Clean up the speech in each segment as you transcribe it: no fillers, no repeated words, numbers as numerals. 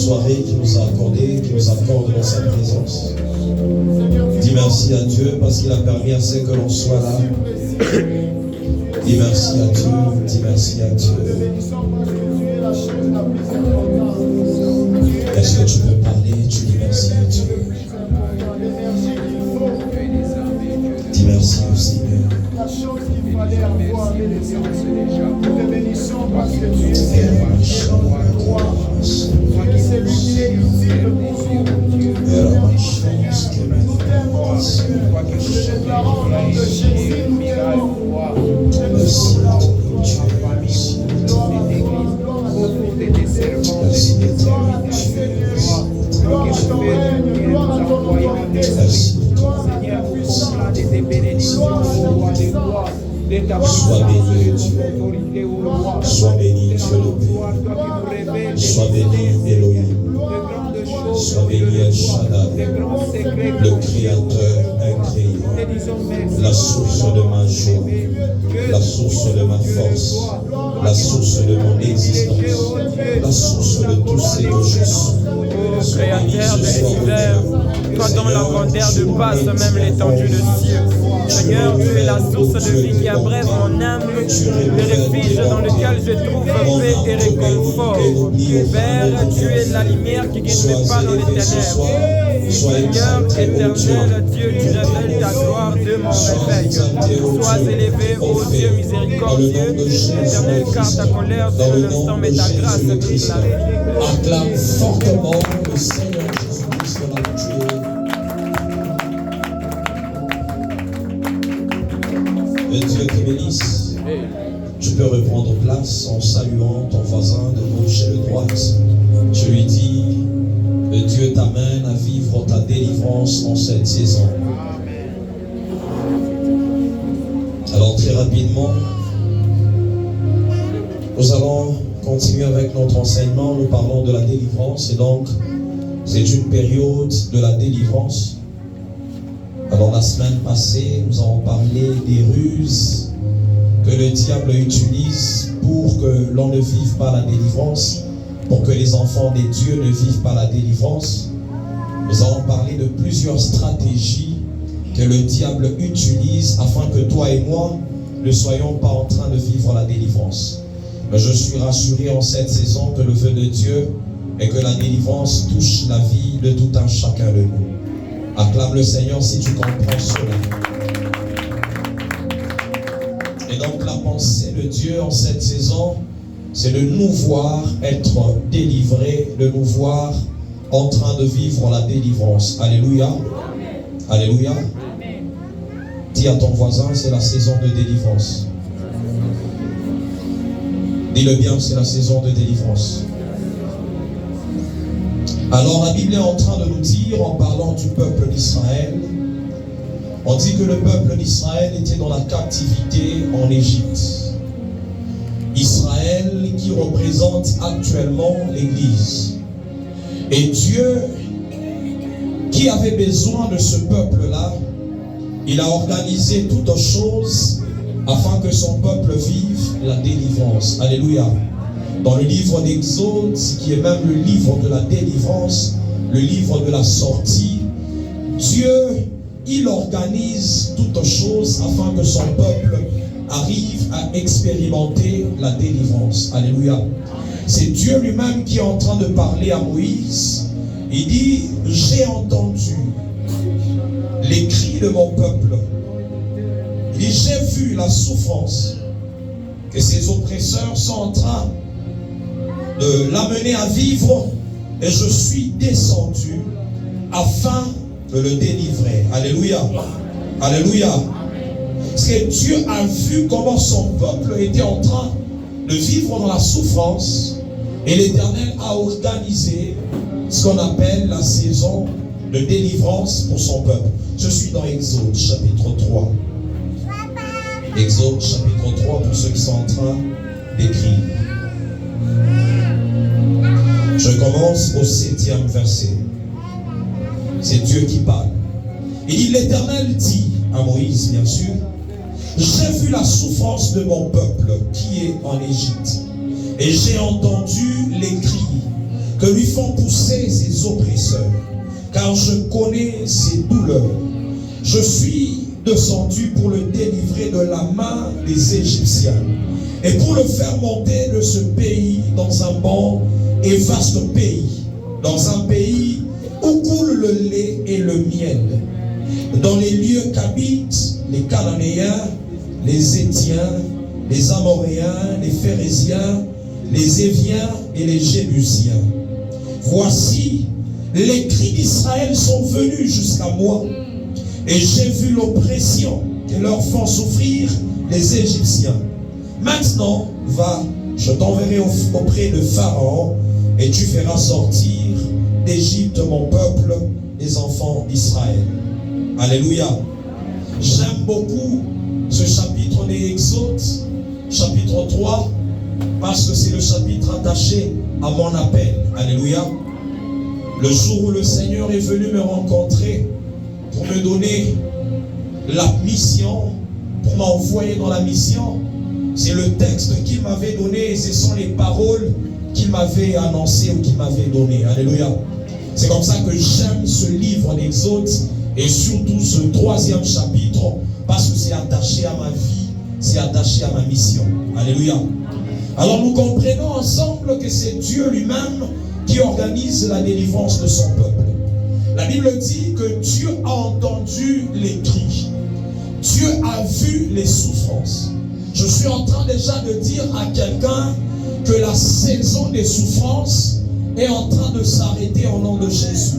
soirée qu'il nous a accordée, qu'il nous accorde dans sa présence. Dis merci à Dieu parce qu'il a permis à ce que l'on soit là. Dis merci à Dieu, dis merci à Dieu. Est-ce que tu peux parler? Tu dis merci à Dieu. Dis merci au Seigneur. La chose qu'il fallait avoir avec les gens, nous te bénissons parce que tu es Seigneur, toi qui c'est lui qui est utile pour nous. Nous t'aimons, Seigneur. Nous te déclarons au nom de Jésus, nous t'aimons. Merci à toi, Dieu. Gloire à ta Seigneur, gloire à ton règne, gloire à ton autorité, gloire à ta puissance, gloire à ta puissance. Sois béni, Dieu. Sois béni, Dieu le Père. Sois béni, Elohim. Sois béni, El Shaddai, le Créateur incréé, la source de ma joie, la source de ma force, la source de mon existence, la source de tout ce que je suis. Créateur de l'univers, toi dont la grandeur dépasse même l'étendue de cieux. Seigneur, tu es la source de vie qui abreuve mon âme, le refuge dans lequel je trouve paix et réconfort. Père, tu es la lumière qui guide mes pas dans les ténèbres. Seigneur éternel, Dieu, tu révèles ta gloire de mon réveil. Sois élevé, ô Dieu miséricordieux, éternel, car ta colère sur l'instant, mais ta grâce toute la vie. Acclame fortement le Seigneur Jésus-Christ de la tué. Que Dieu te bénisse. Tu peux reprendre place en saluant ton voisin de gauche et de droite. Je lui dis que Dieu t'amène à vivre ta délivrance en cette saison. Alors très rapidement, nous allons continuer avec notre enseignement. Nous parlons de la délivrance et donc c'est une période de la délivrance. Alors la semaine passée, nous avons parlé des ruses que le diable utilise pour que l'on ne vive pas la délivrance, pour que les enfants des dieux ne vivent pas la délivrance. Nous avons parlé de plusieurs stratégies que le diable utilise afin que toi et moi ne soyons pas en train de vivre la délivrance. Mais je suis rassuré en cette saison que le vœu de Dieu est que la délivrance touche la vie de tout un chacun de nous. Acclame le Seigneur si tu comprends cela. Et donc la pensée de Dieu en cette saison, c'est de nous voir être délivrés, de nous voir en train de vivre la délivrance. Alléluia. Alléluia. Dis à ton voisin, c'est la saison de délivrance. Dis-le bien, c'est la saison de délivrance. Alors la Bible est en train de nous dire, en parlant du peuple d'Israël, on dit que le peuple d'Israël était dans la captivité en Égypte. Israël qui représente actuellement l'Église. Et Dieu, qui avait besoin de ce peuple-là, il a organisé toutes choses afin que son peuple vive la délivrance. Alléluia. Dans le livre d'Exode, qui est même le livre de la délivrance, le livre de la sortie, Dieu, il organise toutes choses afin que son peuple arrive à expérimenter la délivrance. Alléluia. C'est Dieu lui-même qui est en train de parler à Moïse. Il dit, j'ai entendu les cris de mon peuple. Il dit, j'ai vu la souffrance que ses oppresseurs sont en train de l'amener à vivre, et je suis descendu afin de le délivrer. Alléluia. Alléluia. Parce que Dieu a vu comment son peuple était en train de vivre dans la souffrance, et l'Éternel a organisé ce qu'on appelle la saison de délivrance pour son peuple. Je suis dans Exode chapitre 3. Exode chapitre 3 pour ceux qui sont en train d'écrire. Je commence au 7e verset. C'est Dieu qui parle. Il dit, l'Éternel dit à Moïse, bien sûr, j'ai vu la souffrance de mon peuple qui est en Égypte, et j'ai entendu les cris que lui font pousser ses oppresseurs, car je connais ses douleurs. Je suis descendu pour le délivrer de la main des Égyptiens et pour le faire monter de ce pays dans un bon et vaste pays, dans un pays où coule le lait et le miel, dans les lieux qu'habitent les Cananéens, les Hétiens, les Amoréens, les Phérésiens, les Éviens et les Jébusiens. Voici, les cris d'Israël sont venus jusqu'à moi, et j'ai vu l'oppression que leur font souffrir les Égyptiens. Maintenant, va, je t'enverrai auprès de Pharaon, et tu feras sortir d'Égypte mon peuple, les enfants d'Israël. Alléluia. J'aime beaucoup ce chapitre des Exode, chapitre 3, parce que c'est le chapitre attaché à mon appel. Alléluia. Le jour où le Seigneur est venu me rencontrer pour me donner la mission, pour m'envoyer dans la mission, c'est le texte qu'il m'avait donné et ce sont les paroles qu'il m'avait annoncées ou qu'il m'avait données. Alléluia. C'est comme ça que j'aime ce livre d'Exode et surtout ce 3e chapitre, parce que c'est attaché à ma vie, c'est attaché à ma mission. Alléluia. Alors nous comprenons ensemble que c'est Dieu lui-même qui organise la délivrance de son peuple. La Bible dit que Dieu a entendu les cris. Dieu a vu les souffrances. Je suis en train déjà de dire à quelqu'un que la saison des souffrances est en train de s'arrêter au nom de Jésus.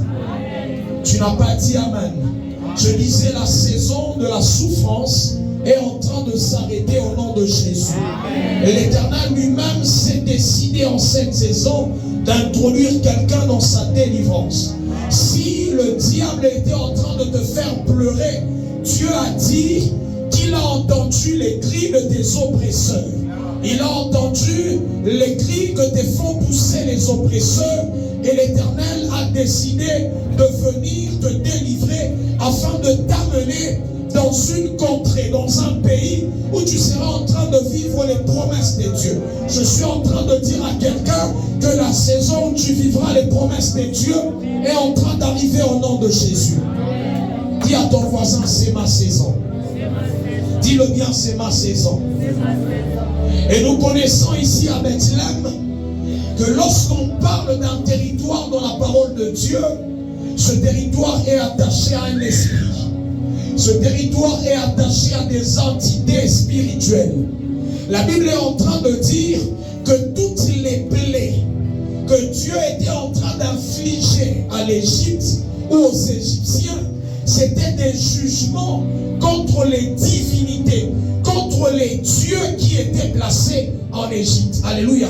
Tu n'as pas dit Amen. Je disais la saison de la souffrance est en train de s'arrêter au nom de Jésus. Et l'Éternel lui-même s'est décidé en cette saison d'introduire quelqu'un dans sa délivrance. Si le diable était en train de te faire pleurer, Dieu a dit qu'il a entendu les cris de tes oppresseurs. Il a entendu les cris que te font pousser les oppresseurs. Et l'Éternel a décidé de venir te délivrer afin de t'amener dans une contrée, dans un pays où tu seras en train de vivre les promesses de Dieu. Je suis en train de dire à quelqu'un que la saison où tu vivras les promesses de Dieu est en train d'arriver au nom de Jésus. Dis à ton voisin, c'est ma saison. Dis-le bien, c'est ma saison. Et nous connaissons ici à Bethléem que lorsqu'on parle d'un territoire dans la parole de Dieu, ce territoire est attaché à un esprit. Ce territoire est attaché à des entités spirituelles. La Bible est en train de dire que toutes les plaies que Dieu était en train d'infliger à l'Égypte ou aux Égyptiens, c'était des jugements contre les divinités, contre les dieux qui étaient placés en Égypte. Alléluia.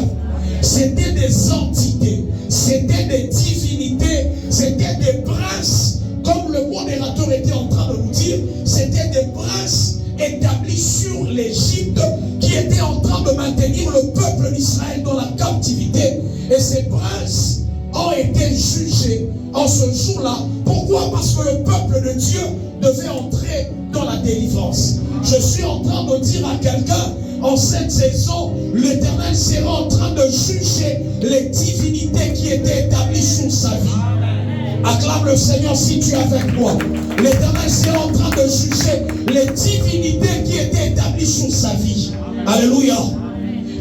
C'était des entités, c'était des divinités, c'était des princes, comme le modérateur était en train de nous dire, c'était des princes établis sur l'Égypte qui étaient en train de maintenir le peuple d'Israël dans la captivité. Et ces princes ont été jugés en ce jour-là. Pourquoi? Parce que le peuple de Dieu devait entrer dans la délivrance. Je suis en train de dire à quelqu'un, en cette saison, l'Éternel sera en train de juger les divinités qui étaient établies sur sa vie. Acclame le Seigneur si tu es avec moi. L'Éternel sera en train de juger les divinités qui étaient établies sur sa vie. Alléluia.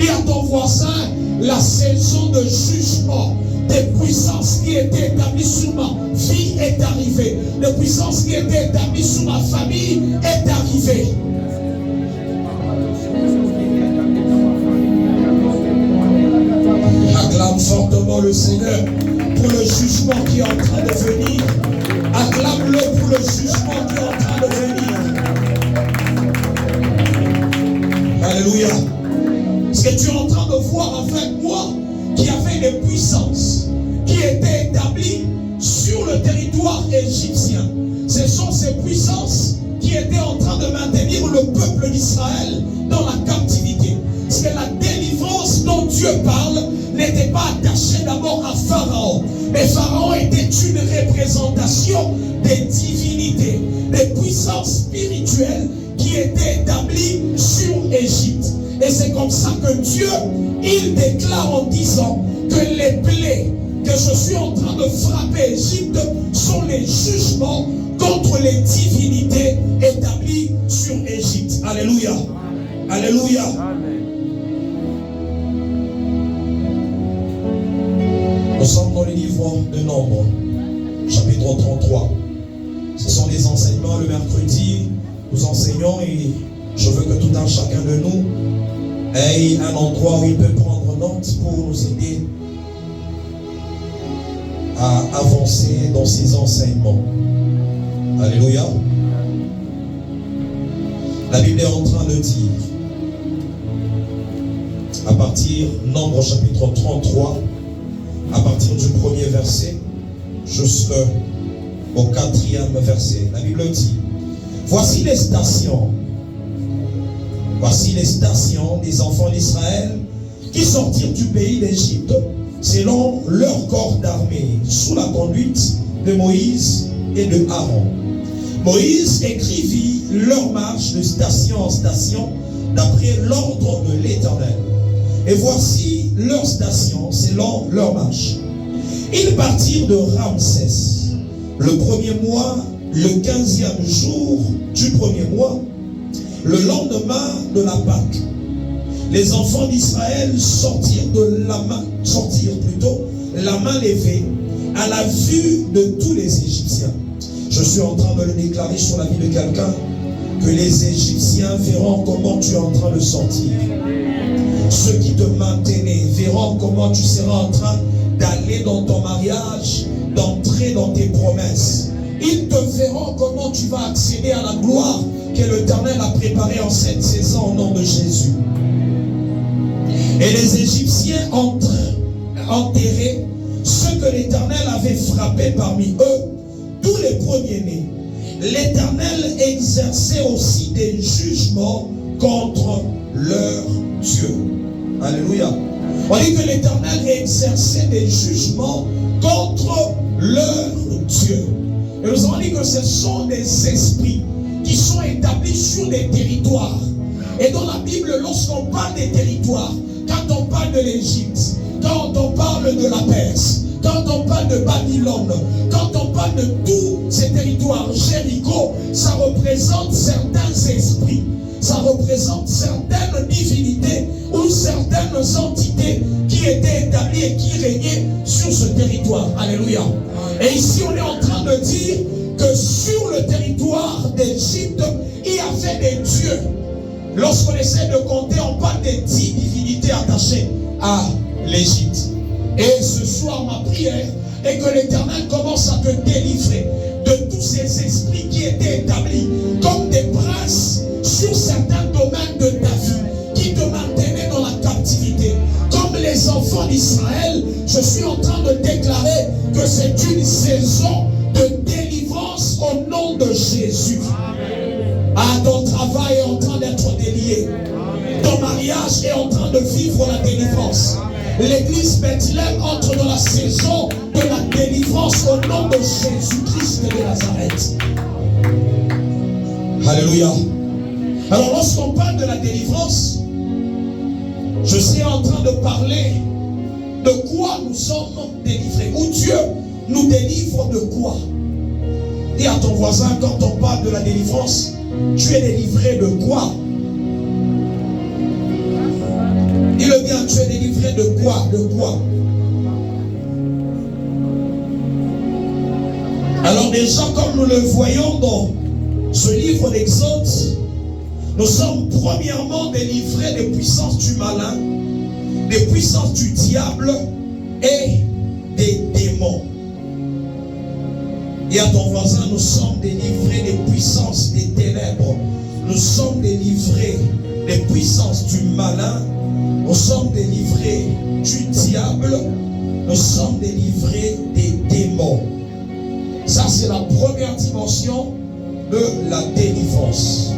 Et à ton voisin, la saison de jugement des puissances qui étaient établies sur ma vie est arrivée. Les puissances qui étaient établies sur ma famille est arrivée. Acclame fortement le Seigneur pour le jugement qui est en train de venir. Acclame-le pour le jugement qui est en train de venir. Alléluia. Est-ce que tu es en train de voir avec moi qu'il y avait des puissances qui étaient établies sur le territoire égyptien? Ce sont ces puissances qui étaient en train de maintenir le peuple d'Israël dans la captivité. Parce que la délivrance dont Dieu parle n'était pas attachée d'abord à Pharaon. Mais Pharaon était une représentation des divinités, des puissances spirituelles qui étaient établies sur Égypte. Et c'est comme ça que Dieu, il déclare en disant que les plaies que je suis en train de frapper Égypte sont les jugements contre les divinités établies sur Égypte. Alléluia. Alléluia. Nous sommes dans le livre de Nombres, chapitre 33. Ce sont des enseignements. Le mercredi, nous enseignons et je veux que tout un chacun de nous ait un endroit où il peut prendre note pour nous aider à avancer dans ces enseignements. Alléluia. La Bible est en train de dire, à partir Nombre chapitre 33, à partir du premier verset jusqu'au 4e verset, la Bible dit: voici les stations des enfants d'Israël qui sortirent du pays d'Égypte selon leur corps d'armée, sous la conduite de Moïse et de Aaron. Moïse écrivit leur marche de station en station d'après l'ordre de l'Éternel. Et voici leur station selon leur marche. Ils partirent de Ramsès le premier mois, le 15e jour du premier mois, le lendemain de la Pâque. Les enfants d'Israël sortirent la main levée à la vue de tous les Égyptiens. Je suis en train de le déclarer sur la vie de quelqu'un, que les Égyptiens verront comment tu es en train de sortir. Ceux qui te maintenaient verront comment tu seras en train d'aller dans ton mariage, d'entrer dans tes promesses. Ils te verront comment tu vas accéder à la gloire que l'Éternel a préparée en cette saison au nom de Jésus. Et les Égyptiens enterraient ceux que l'Éternel avait frappés parmi eux, tous les premiers-nés. L'Éternel exerçait aussi des jugements contre leur Dieu. Alléluia. On dit que l'Éternel exerçait des jugements contre leur Dieu. Et nous avons dit que ce sont des esprits qui sont établis sur des territoires. Et dans la Bible, lorsqu'on parle des territoires, quand on parle de l'Égypte, quand on parle de la Perse, quand on parle de Babylone, quand on parle de tous ces territoires, Jéricho, ça représente certains esprits, ça représente certaines divinités ou certaines entités qui étaient établies et qui régnaient sur ce territoire. Alléluia. Et ici, on est en train de dire que sur le territoire d'Égypte, il y avait des dieux. Lorsqu'on essaie de compter, on parle des 10 divinités attachées à l'Égypte. Et ce soir, ma prière est que l'Éternel commence à te délivrer de tous ces esprits qui étaient établis comme des princes sur certains domaines de ta vie, qui te maintenaient dans la captivité. Comme les enfants d'Israël, je suis en train de déclarer que c'est une saison de délivrance au nom de Jésus. Ah, ton travail est en train d'être délié. Ton mariage est en train de vivre la délivrance. L'église Bethléem entre dans la saison de la délivrance au nom de Jésus-Christ de Nazareth. Alléluia. Alors lorsqu'on parle de la délivrance, je suis en train de parler de quoi nous sommes délivrés. Ou Dieu nous délivre de quoi? Dis à ton voisin, quand on parle de la délivrance, tu es délivré de quoi? Dis-le bien, tu es délivré de quoi? De quoi? Alors déjà, comme nous le voyons dans ce livre d'Exode, nous sommes premièrement délivrés des puissances du malin, des puissances du diable et des démons. Et à ton voisin, nous sommes délivrés des puissances des ténèbres. Nous sommes délivrés des puissances du malin. Nous sommes délivrés du diable. Nous sommes délivrés des démons. Ça, c'est la première dimension de la délivrance.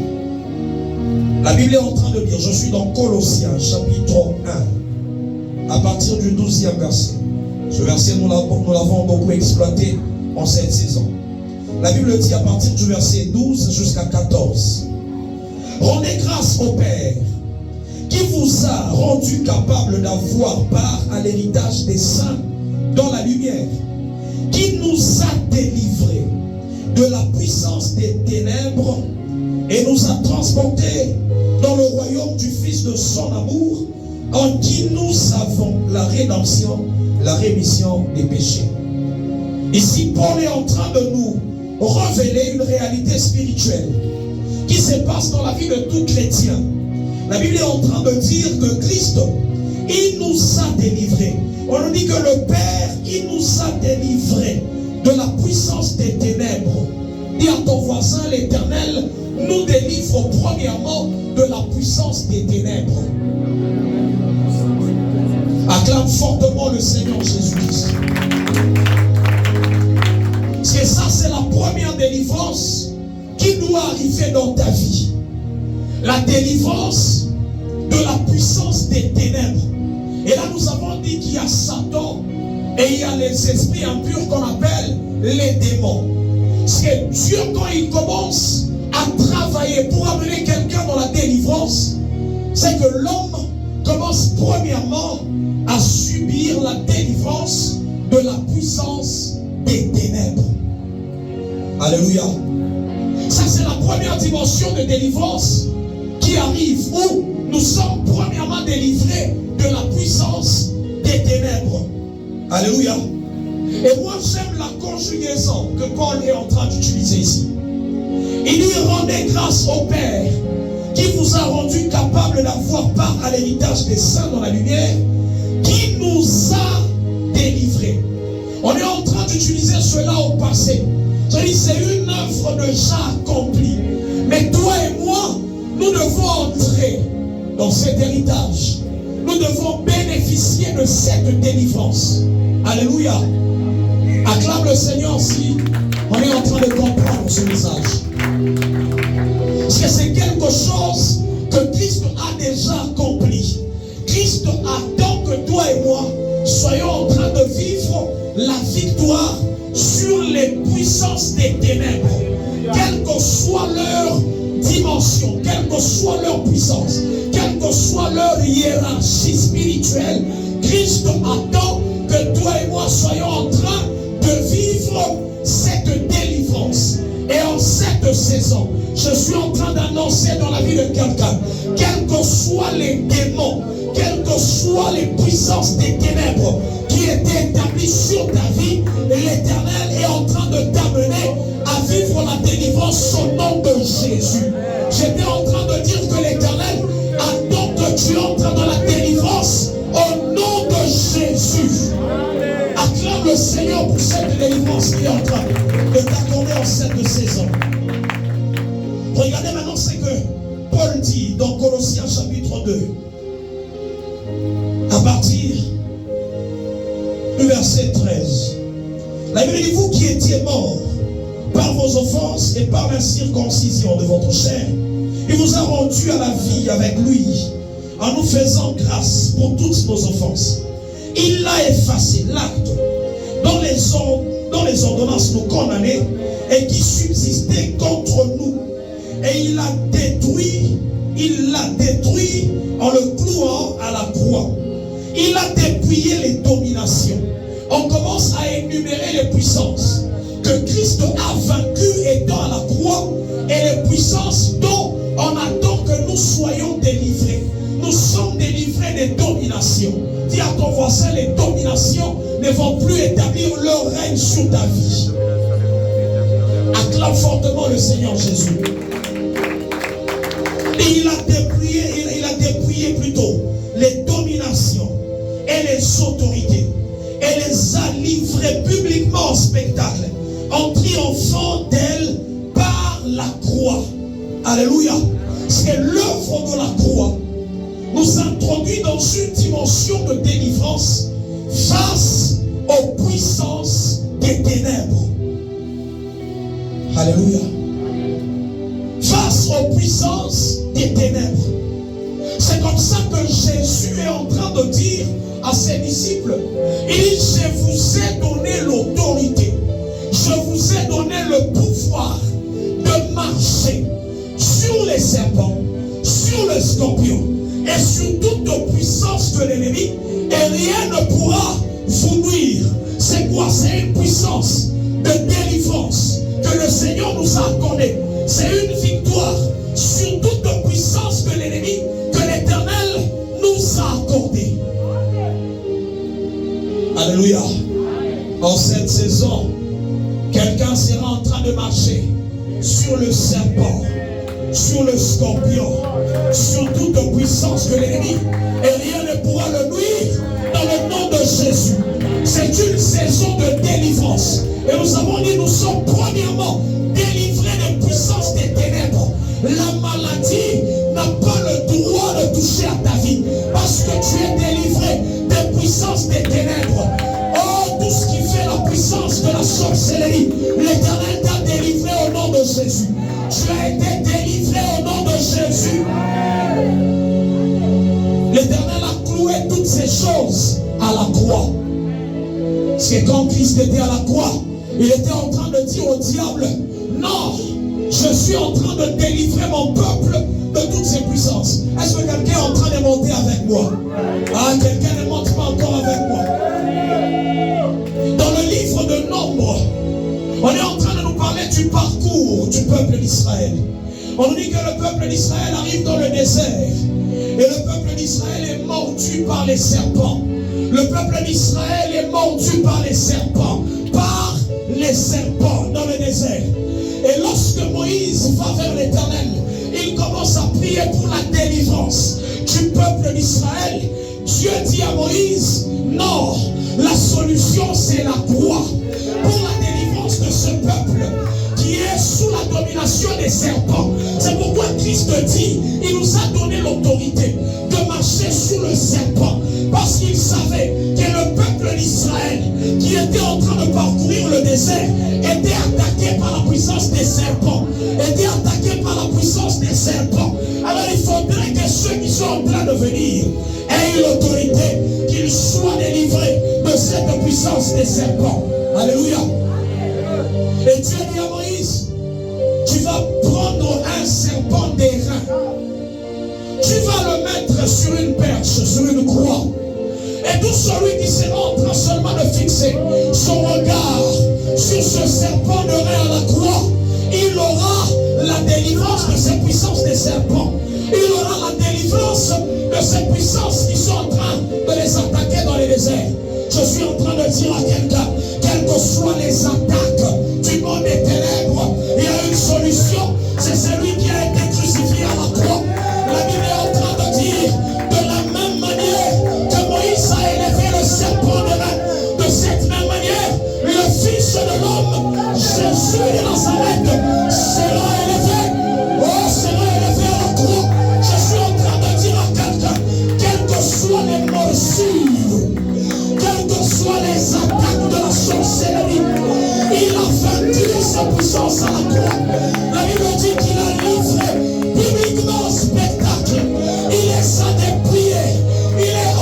La Bible est en train de dire, je suis dans Colossiens chapitre 1, à partir du 12e verset. Ce verset, nous l'avons beaucoup exploité en cette saison. La Bible dit à partir du verset 12 jusqu'à 14. Rendez grâce au Père qui vous a rendu capable d'avoir part à l'héritage des saints dans la lumière, qui nous a délivrés de la puissance des ténèbres et nous a transportés dans le royaume du Fils de son amour, en qui nous avons la rédemption, la rémission des péchés. Ici, Paul est en train de nous révéler une réalité spirituelle qui se passe dans la vie de tout chrétien. La Bible est en train de dire que Christ, il nous a délivrés. On nous dit que le Père, il nous a délivrés de la puissance des ténèbres. Dis à ton voisin, l'Éternel nous délivre premièrement de la puissance des ténèbres. Acclame fortement le Seigneur Jésus-Christ. Parce que ça, c'est la première délivrance qui doit arriver dans ta vie. La délivrance de la puissance des ténèbres. Et là, nous avons dit qu'il y a Satan et il y a les esprits impurs qu'on appelle les démons. Parce que Dieu, quand il commence à travailler pour amener quelqu'un dans la délivrance, c'est que l'homme commence premièrement à subir la délivrance de la puissance des ténèbres. Alléluia. Ça, c'est la première dimension de délivrance qui arrive, où nous sommes premièrement délivrés de la puissance des ténèbres. Alléluia. Et moi, j'aime la conjugaison que Paul est en train d'utiliser ici. Il dit: rendez grâce au Père qui vous a rendu capable d'avoir part à l'héritage des saints dans la lumière, qui nous a délivrés. On est en train d'utiliser cela au passé. C'est une œuvre déjà accomplie. Mais toi et moi, nous devons entrer dans cet héritage. Nous devons bénéficier de cette délivrance. Alléluia. Acclame le Seigneur si on est en train de comprendre ce message. Parce que c'est quelque chose que Christ a déjà accompli. Christ attend que toi et moi soyons en train de vivre la victoire sur les puissances des ténèbres, quelle que soit leur dimension, quelle que soit leur puissance, quelle que soit leur hiérarchie spirituelle. Christ attend que toi et moi soyons en train de vivre cette délivrance. Et en cette saison, je suis en train d'annoncer dans la vie de quelqu'un, quels que soient les démons, quelles que soient les puissances des ténèbres qui étaient établies sur ta vie, l'Éternel est en train de t'amener à vivre la délivrance au nom de Jésus. J'étais en train de dire que l'Éternel attend que tu entres dans la délivrance au nom de Jésus. Acclame le Seigneur pour cette délivrance qui est en train de t'accorder en cette saison. Regardez maintenant ce que Paul dit dans Colossiens chapitre 2. À partir du verset 13. La Bible dit: vous qui étiez morts par vos offenses et par l'incirconcision de votre chair, il vous a rendus à la vie avec lui, en nous faisant grâce pour toutes nos offenses. Il a effacé l'acte dont les ordonnances nous condamnaient et qui subsistait contre nous. Et il l'a détruit en le clouant à la croix. Il a dépouillé les dominations. On commence à énumérer les puissances que Christ a vaincues étant à la croix, et les puissances dont on attend que nous soyons délivrés. Nous sommes délivrés des dominations. Dis à ton voisin, les dominations ne vont plus établir leur règne sur ta vie. Acclame fortement le Seigneur Jésus. Et il a dépouillé plutôt les dominations et les autorités, et les a livrées publiquement en spectacle, en triomphant d'elles par la croix. Alléluia. C'est l'œuvre de la croix nous introduit dans une dimension de délivrance face aux puissances des ténèbres. Alléluia. Face aux puissances des ténèbres. C'est comme ça que Jésus est en train de dire à ses disciples: il dit, je vous ai donné l'autorité, je vous ai donné le pouvoir de marcher sur les serpents, sur les scorpions et sur toute puissance de l'ennemi, et rien ne pourra vous nuire. C'est quoi? C'est une puissance de délivrance que le Seigneur nous a accordée. C'est une victoire sur toute puissance de l'ennemi que l'Éternel nous a accordée. Alléluia. En cette saison, quelqu'un sera en train de marcher sur le serpent, sur le scorpion, sur toute puissance de l'ennemi, et rien ne pourra le nuire dans le nom de Jésus. C'est une saison de délivrance. Et nous avons dit, nous sommes premièrement délivrés des puissances des ténèbres. La maladie n'a pas le droit de toucher à ta vie, parce que tu es délivré des puissances des ténèbres. Oh, tout ce qui fait la puissance de la sorcellerie, l'Éternel t'a délivré au nom de Jésus. Tu as été délivré au nom de Jésus. L'Éternel a cloué toutes ces choses à la croix. Parce que quand Christ était à la croix, il était en train de dire au diable, non, je suis en train de délivrer mon peuple de toutes ces puissances. Est-ce que quelqu'un est en train de monter avec moi? Ah, quelqu'un ne monte pas encore avec moi. Dans le livre de Nombre, on est en train de nous parler du parcours du peuple d'Israël. On nous dit que le peuple d'Israël arrive dans le désert. Et le peuple d'Israël est mordu par les serpents. Le peuple d'Israël est mordu par les serpents. Par les serpents dans le désert. Et lorsque Moïse va vers l'Éternel, il commence à prier pour la délivrance du peuple d'Israël. Dieu dit à Moïse, non, la solution c'est la croix. Pour la délivrance de ce peuple qui est sous la domination des serpents. C'est pourquoi Christ dit, il nous a donné l'autorité de marcher sous le serpent. Parce qu'il savait que le peuple d'Israël qui était en train de parcourir le désert était attaqué par la puissance des serpents. Était attaqué par la puissance des serpents. Alors il faudrait que ceux qui sont en train de venir aient l'autorité qu'ils soient délivrés de cette puissance des serpents. Alléluia. Et Dieu dit à Moïse, tu vas prendre un serpent d'airain. Tu vas le mettre sur une perche, sur une croix. Et tout celui qui sera en train seulement de fixer son regard sur ce serpent d'airain à la croix, il aura la délivrance de ces puissances des serpents. Il aura la délivrance de ces puissances qui sont en train de les attaquer dans les déserts. Je suis en train de dire à quelqu'un, quelles que soient les attaques du monde des ténèbres, il y a une solution, c'est celui qui a été crucifié à la croix. La Bible est en train de dire, de la même manière que Moïse a élevé le serpent de cette même manière, le Fils de l'homme, Jésus de Nazareth, sera élevé. Oh, sera élevé à la croix. Je suis en train de dire à quelqu'un, quelles que soient les morsures, quelles que soient les attaques de la sorcellerie, il a vaincu sa puissance à la croix. La Bible dit qu'il a livré publiquement au spectacle. Il est ça dépouillé. Il est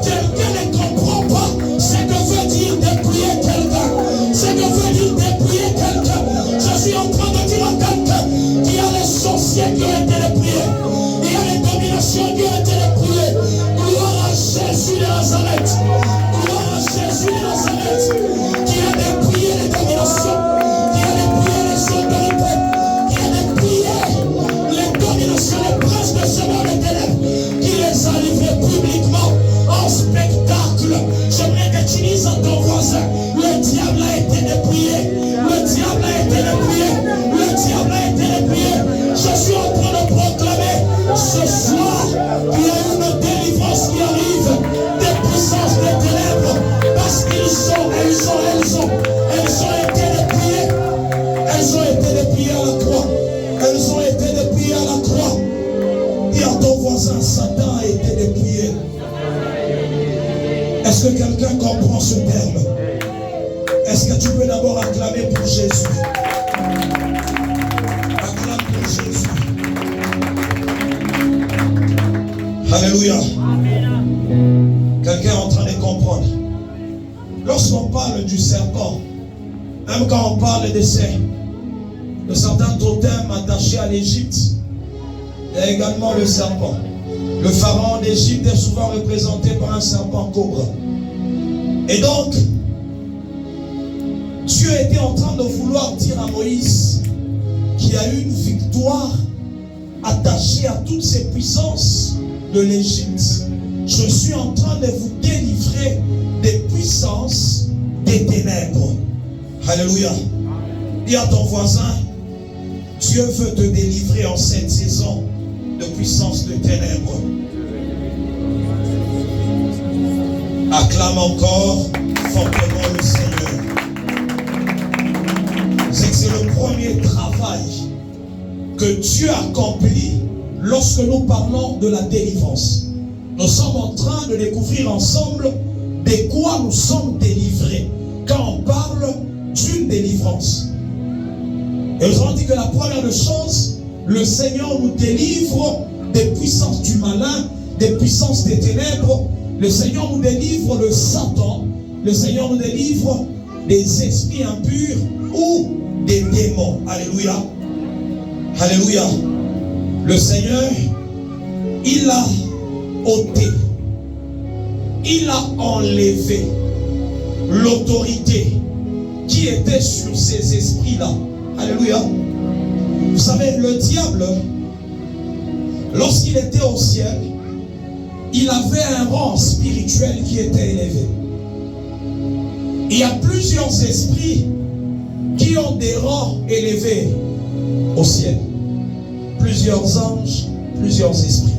quelqu'un ne comprend pas ce que veut dire dépouiller quelqu'un. Ce que veut dire dépouiller quelqu'un. Je suis en train de dire à quelqu'un qu'il y a les sorciers qui ont été dépouillés. Il y a les dominations qui ont été dépouillées. Gloire à Jésus de Nazareth. Gloire à Jésus de Nazareth. Qui a dépouillé les dominations. Qui a dépouillé les autorités. Qui a dépouillé les dominations, les princes de ce monde des ténèbres. Qui les a livrés publiquement en spectacle. J'aimerais que tu dises à ton voisin, le diable a été dépouillé. Le diable a été dépouillé. Le diable a été dépouillé. Je suis en train de proclamer ce soir qu'il y a une délivrance qui arrive des puissances des ténèbres. Parce elles ont été dépouillées. Elles ont été dépouillées à la croix. Elles ont été dépouillées à la croix. Dis à ton voisin, Satan a été dépouillé. Est-ce que quelqu'un comprend ce terme? Est-ce que tu peux d'abord acclamer pour Jésus? Acclame pour Jésus. Alléluia. Quelqu'un est en train de comprendre. Lorsqu'on parle du serpent, même quand on parle de certains totems attachés à l'Égypte, il y a également le serpent. Le pharaon d'Égypte est souvent représenté par un serpent cobra. Et donc, Dieu était en train de vouloir dire à Moïse qu'il y a une victoire attachée à toutes ces puissances de l'Égypte. Je suis en train de vous délivrer des puissances des ténèbres. Alléluia. Dis à ton voisin, Dieu veut te délivrer en cette saison de puissance de ténèbres. Acclame encore fortement le Seigneur. C'est le premier travail que Dieu accomplit lorsque nous parlons de la délivrance. Nous sommes en train de découvrir ensemble de quoi nous sommes délivrés quand on parle d'une délivrance. Et nous avons dit que la première des choses, le Seigneur nous délivre des puissances du malin, des puissances des ténèbres. Le Seigneur nous délivre de Satan. Le Seigneur nous délivre des esprits impurs ou des démons. Alléluia. Alléluia. Le Seigneur, il a ôté, il a enlevé l'autorité qui était sur ces esprits-là. Alléluia. Vous savez, le diable, lorsqu'il était au ciel, il avait un rang spirituel qui était élevé. Il y a plusieurs esprits qui ont des rangs élevés au ciel. Plusieurs anges, plusieurs esprits.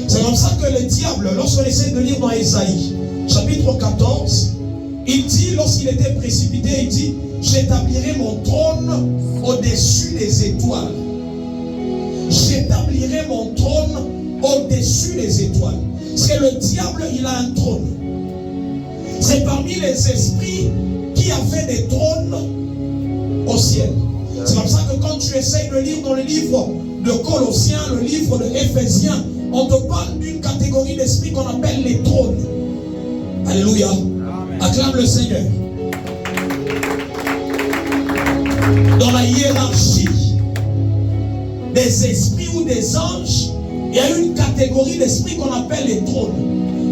C'est comme ça que le diable, lorsqu'on essaie de lire dans Ésaïe, chapitre 14, il dit, lorsqu'il était précipité, il dit, j'établirai mon trône au-dessus des étoiles. J'établirai mon trône au-dessus des étoiles. Parce que le diable, il a un trône. C'est parmi les esprits qui avaient des trônes au ciel. C'est comme ça que quand tu essayes de lire dans le livre de Colossiens, le livre de Éphésiens, on te parle d'une catégorie d'esprits qu'on appelle les trônes. Alléluia. Acclame le Seigneur. Dans la hiérarchie des esprits ou des anges, il y a une catégorie d'esprits qu'on appelle les trônes.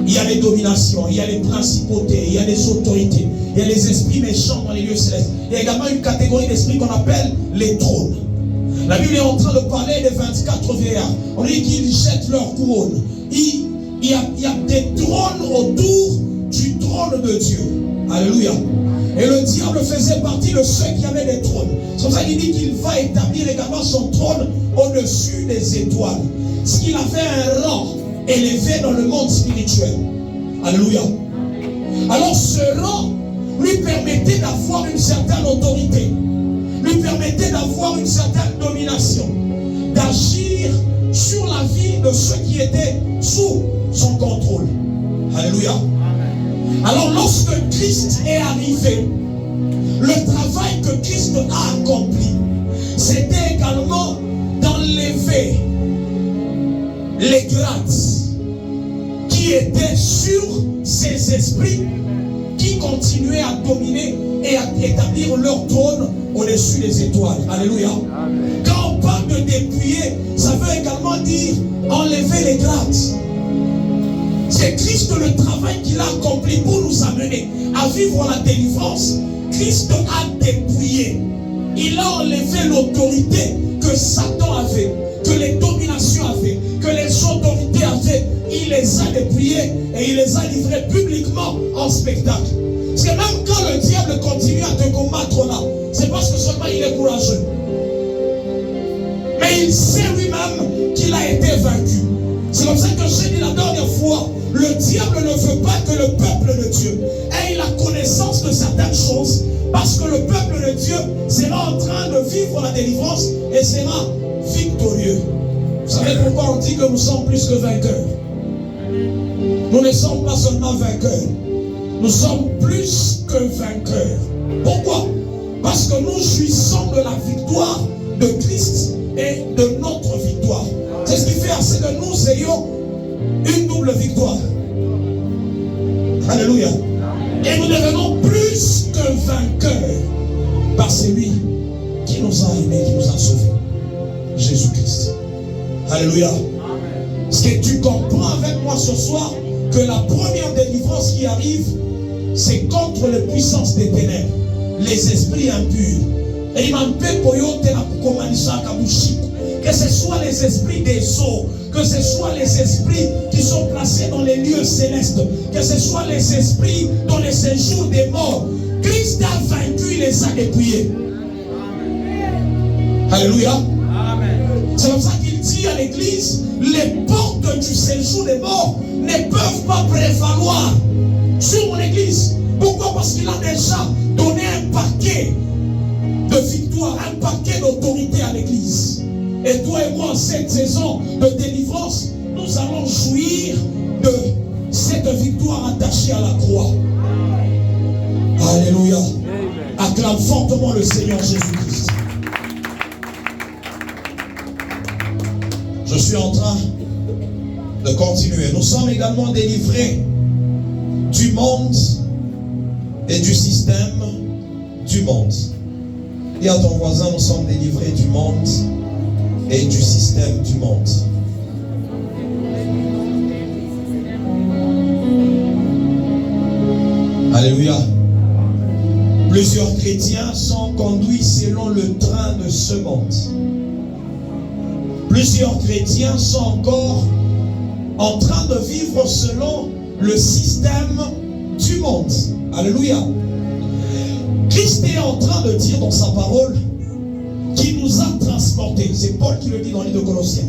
Il y a les dominations, il y a les principautés, il y a les autorités, il y a les esprits méchants dans les lieux célestes. Il y a également une catégorie d'esprits qu'on appelle les trônes. La Bible est en train de parler des 24 vieillards. On dit qu'ils jettent leur couronne. Il y a des trônes autour du trône de Dieu. Alléluia. Et le diable faisait partie de ceux qui avaient des trônes. C'est pour ça qu'il dit qu'il va établir également son trône au-dessus des étoiles. Parce qu'il avait un rang élevé dans le monde spirituel. Alléluia. Alors ce rang lui permettait d'avoir une certaine autorité, lui permettait d'avoir une certaine domination, d'agir sur la vie de ceux qui étaient sous son contrôle. Alléluia. Alors lorsque Christ est arrivé, le travail que Christ a accompli, c'était également d'enlever les grâces qui étaient sur ces esprits qui continuaient à dominer et à établir leur trône au-dessus des étoiles. Alléluia. Amen. Quand on parle de dépouiller, ça veut également dire enlever les grâces. C'est Christ le travail qu'il a accompli pour nous amener à vivre la délivrance. Christ a dépouillé. Il a enlevé l'autorité que Satan avait, que les dominations avaient, que les autorités avaient. Il les a dépouillés et il les a livrés publiquement en spectacle. Parce que même quand le diable continue à te combattre là, c'est parce que seulement il est courageux. Mais il sait lui-même qu'il a été vaincu. C'est comme ça que j'ai dit la dernière fois, le diable ne veut pas que le peuple de Dieu ait la connaissance de certaines choses, parce que le peuple de Dieu sera en train de vivre la délivrance et sera victorieux. Vous savez pourquoi on dit que nous sommes plus que vainqueurs? Nous ne sommes pas seulement vainqueurs, nous sommes plus que vainqueurs. Pourquoi? Parce que nous jouissons de la victoire de Christ et de notre victoire. C'est ce qui fait assez que nous ayons une double victoire. Alléluia. Et nous devenons plus que vainqueurs par celui qui nous a aimés, qui nous a sauvés. Jésus-Christ. Alléluia. Est-ce que tu comprends avec moi ce soir que la première délivrance qui arrive, c'est contre les puissances des ténèbres, les esprits impurs. Et il m'a que ce soit les esprits des eaux, que ce soit les esprits qui sont placés dans les lieux célestes, que ce soit les esprits dans les séjours des morts, Christ a vaincu, il les a dépouillés. Alléluia. C'est comme ça qu'il dit à l'église, les portes du séjour des morts ne peuvent pas prévaloir sur mon église. Pourquoi? Parce qu'il a déjà donné un paquet de victoire, un paquet d'autorité à l'église. Et toi et moi, en cette saison de délivrance, nous allons jouir de cette victoire attachée à la croix. Alléluia. Acclame fortement le Seigneur Jésus-Christ. Je suis en train de continuer. Nous sommes également délivrés du monde et du système du monde. Dis à ton voisin, nous sommes délivrés du monde et du système du monde. Alléluia. Plusieurs chrétiens sont conduits selon le train de ce monde. Plusieurs chrétiens sont encore en train de vivre selon le système du monde. Alléluia. Christ est en train de dire dans sa parole qu'il nous a transportés. C'est Paul qui le dit dans les 2 Colossiens.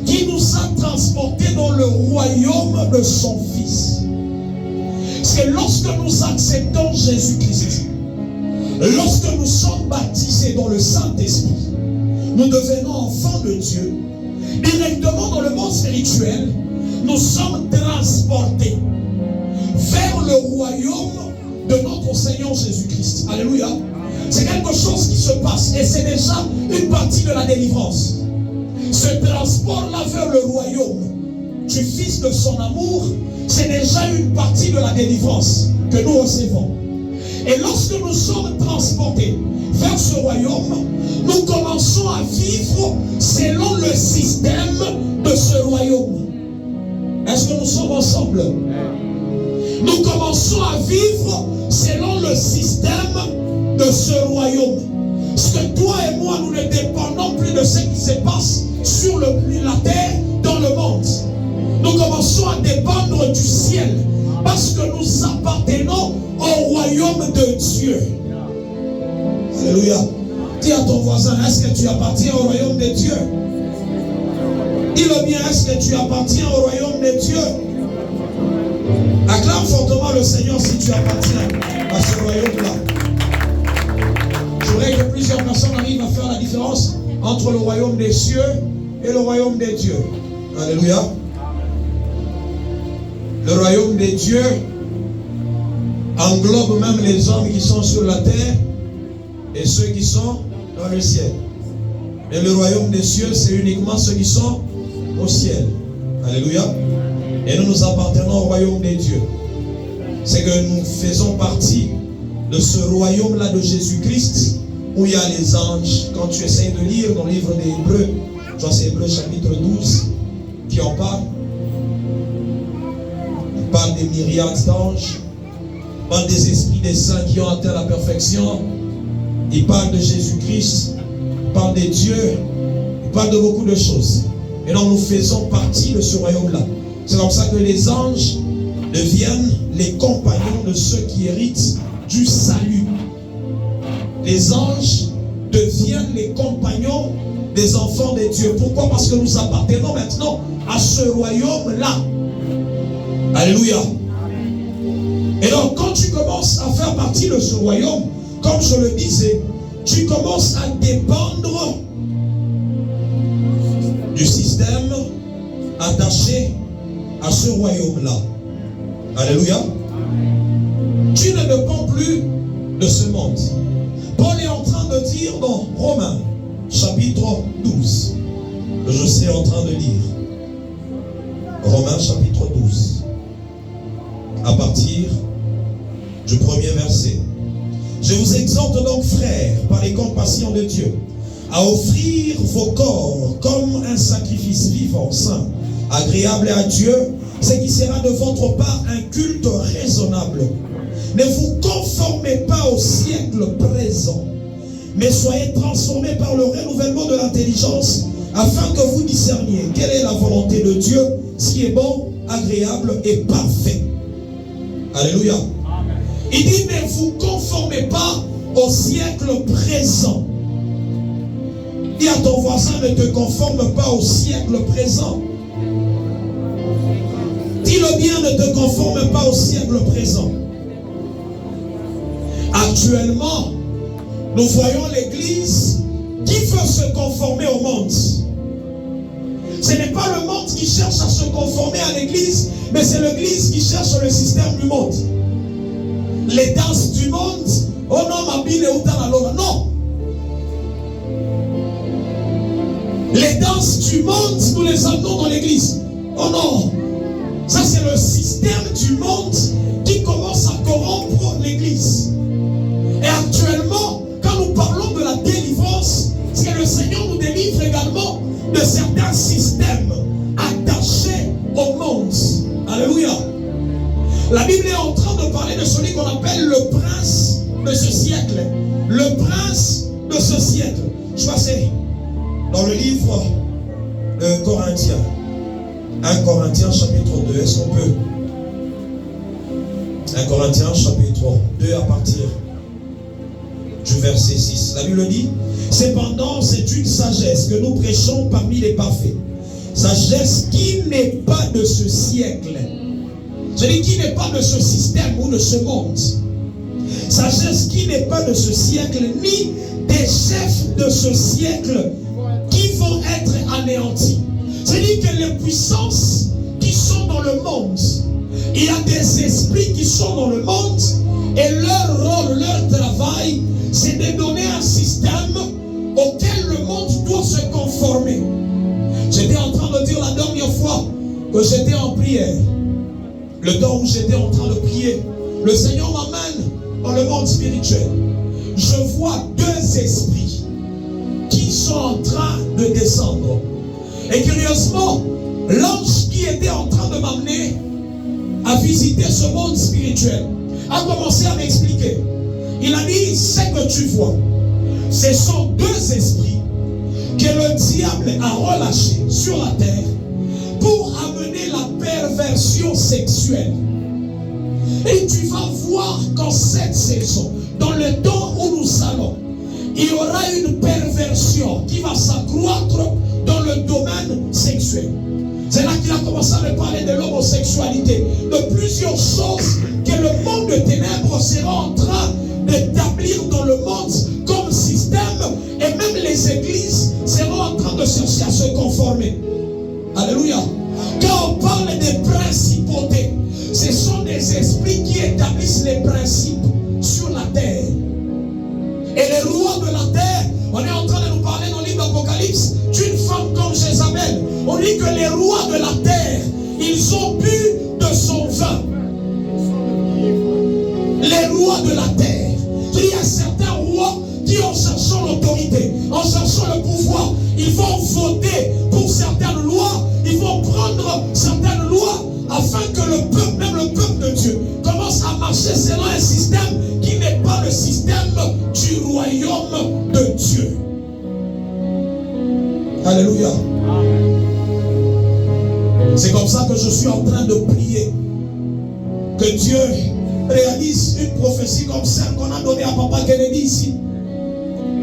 Qui nous a transportés dans le royaume de son Fils. C'est lorsque nous acceptons Jésus-Christ, lorsque nous sommes baptisés dans le Saint-Esprit, nous devenons enfants de Dieu. Directement dans le monde spirituel, nous sommes transportés vers le royaume de notre Seigneur Jésus-Christ. Alléluia. C'est quelque chose qui se passe et c'est déjà une partie de la délivrance. Ce transport-là vers le royaume du Fils de son amour, c'est déjà une partie de la délivrance que nous recevons. Et lorsque nous sommes transportés vers ce royaume, nous commençons à vivre selon le système de ce royaume. Est-ce que nous sommes ensemble? Nous commençons à vivre selon le système de ce royaume. Parce que toi et moi, nous ne dépendons plus de ce qui se passe sur la terre, dans le monde. Nous commençons à dépendre du ciel. Parce que nous appartenons au royaume de Dieu. Alléluia. Dis à ton voisin, est-ce que tu appartiens au royaume de Dieu? Dis-le bien, est-ce que tu appartiens au royaume de Dieu? Acclame fortement le Seigneur si tu appartiens à ce royaume-là. Je voudrais que plusieurs personnes arrivent à faire la différence entre le royaume des cieux et le royaume des dieux. Alléluia. Le royaume des dieux englobe même les hommes qui sont sur la terre et ceux qui sont dans le ciel. Mais le royaume des cieux, c'est uniquement ceux qui sont au ciel. Alléluia. Et nous appartenons au royaume des dieux. C'est que nous faisons partie de ce royaume-là de Jésus-Christ où il y a les anges. Quand tu essayes de lire dans le livre des Hébreux, je crois que c'est Hébreux chapitre 12 qui en parle. Il parle des myriades d'anges, il parle des esprits des saints qui ont atteint la perfection, il parle de Jésus-Christ, il parle des dieux, il parle de beaucoup de choses. Et donc nous faisons partie de ce royaume-là. C'est comme ça que les anges deviennent les compagnons de ceux qui héritent du salut. Les anges deviennent les compagnons des enfants de Dieu. Pourquoi? Parce que nous appartenons maintenant à ce royaume-là. Alléluia. Et donc quand tu commences à faire partie de ce royaume, comme je le disais, tu commences à dépendre du système attaché à ce royaume-là. Alléluia. Tu ne dépends plus de ce monde. Paul est en train de dire dans Romains chapitre 12. Je suis en train de lire. Romains chapitre 12. À partir du premier verset. Je vous exhorte donc, frères, par les compassions de Dieu, à offrir vos corps comme un sacrifice vivant, saint, agréable à Dieu, ce qui sera de votre part un culte raisonnable. Ne vous conformez pas au siècle présent, mais soyez transformés par le renouvellement de l'intelligence, afin que vous discerniez quelle est la volonté de Dieu, ce qui est bon, agréable et parfait. Alléluia. Amen. Il dit, ne vous conformez pas au siècle présent. Dis à ton voisin, ne te conforme pas au siècle présent. Dis-le bien, ne te conforme pas au siècle présent. Actuellement, nous voyons l'Église qui veut se conformer au monde. Ce n'est pas le monde qui cherche à se conformer à l'Église, mais c'est l'Église qui cherche le système du monde. Les danses du monde, oh non, ma bille est non. Les danses du monde, nous les amenons dans l'Église. Oh non. Ça, c'est le système du monde qui commence à corrompre l'Église. Et actuellement, quand nous parlons de la délivrance, c'est que le Seigneur nous délivre également de certains systèmes attachés au monde. Alléluia. La Bible est en train de parler de celui qu'on appelle le prince de ce siècle. Le prince de ce siècle. Choisissez dans le livre de Corinthiens. 1 Corinthiens chapitre 2. Est-ce qu'on peut? 1 Corinthiens chapitre 2 à partir du verset 6. La Bible dit, cependant c'est une sagesse que nous prêchons parmi les parfaits. Sagesse qui n'est pas de ce siècle. Je dis qui n'est pas de ce système ou de ce monde. Sagesse qui n'est pas de ce siècle, ni des chefs de ce siècle qui vont être anéantis. C'est-à-dire que les puissances qui sont dans le monde, il y a des esprits qui sont dans le monde et leur rôle, leur travail, c'est de donner un système auquel le monde doit se conformer. J'étais en train de dire la dernière fois que j'étais en prière. Le temps où j'étais en train de prier, le Seigneur m'amène dans le monde spirituel. Je vois deux esprits qui sont en train de descendre. Et curieusement, l'ange qui était en train de m'amener à visiter ce monde spirituel a commencé à m'expliquer. Il a dit, ce que tu vois, ce sont deux esprits que le diable a relâchés sur la terre pour amener la perversion sexuelle. Et tu vas voir qu'en cette saison, dans le temps où nous allons, il y aura une perversion qui va s'accroître dans le domaine sexuel. C'est là qu'il a commencé à me parler de l'homosexualité, de plusieurs choses que le monde de ténèbres sera en train d'établir dans le monde comme système, et même les églises seront en train de chercher à se conformer. Alléluia. Quand on parle des principautés, ce sont des esprits qui établissent les principes sur la terre. Et les rois de la terre, on est en train de nous parler dans le livre d'Apocalypse d'une femme comme Jézabel. On dit que les rois de la terre, ils ont bu de son vin. Les rois de la terre. Il y a certains rois qui, en cherchant l'autorité, en cherchant le pouvoir, ils vont voter pour certaines lois, ils vont prendre certaines lois afin que le peuple, même le peuple de Dieu, commence à marcher selon un système qui n'est pas le système du royaume de Dieu. Alléluia. C'est comme ça que je suis en train de prier. Que Dieu réalise une prophétie comme celle qu'on a donnée à Papa Kennedy ici.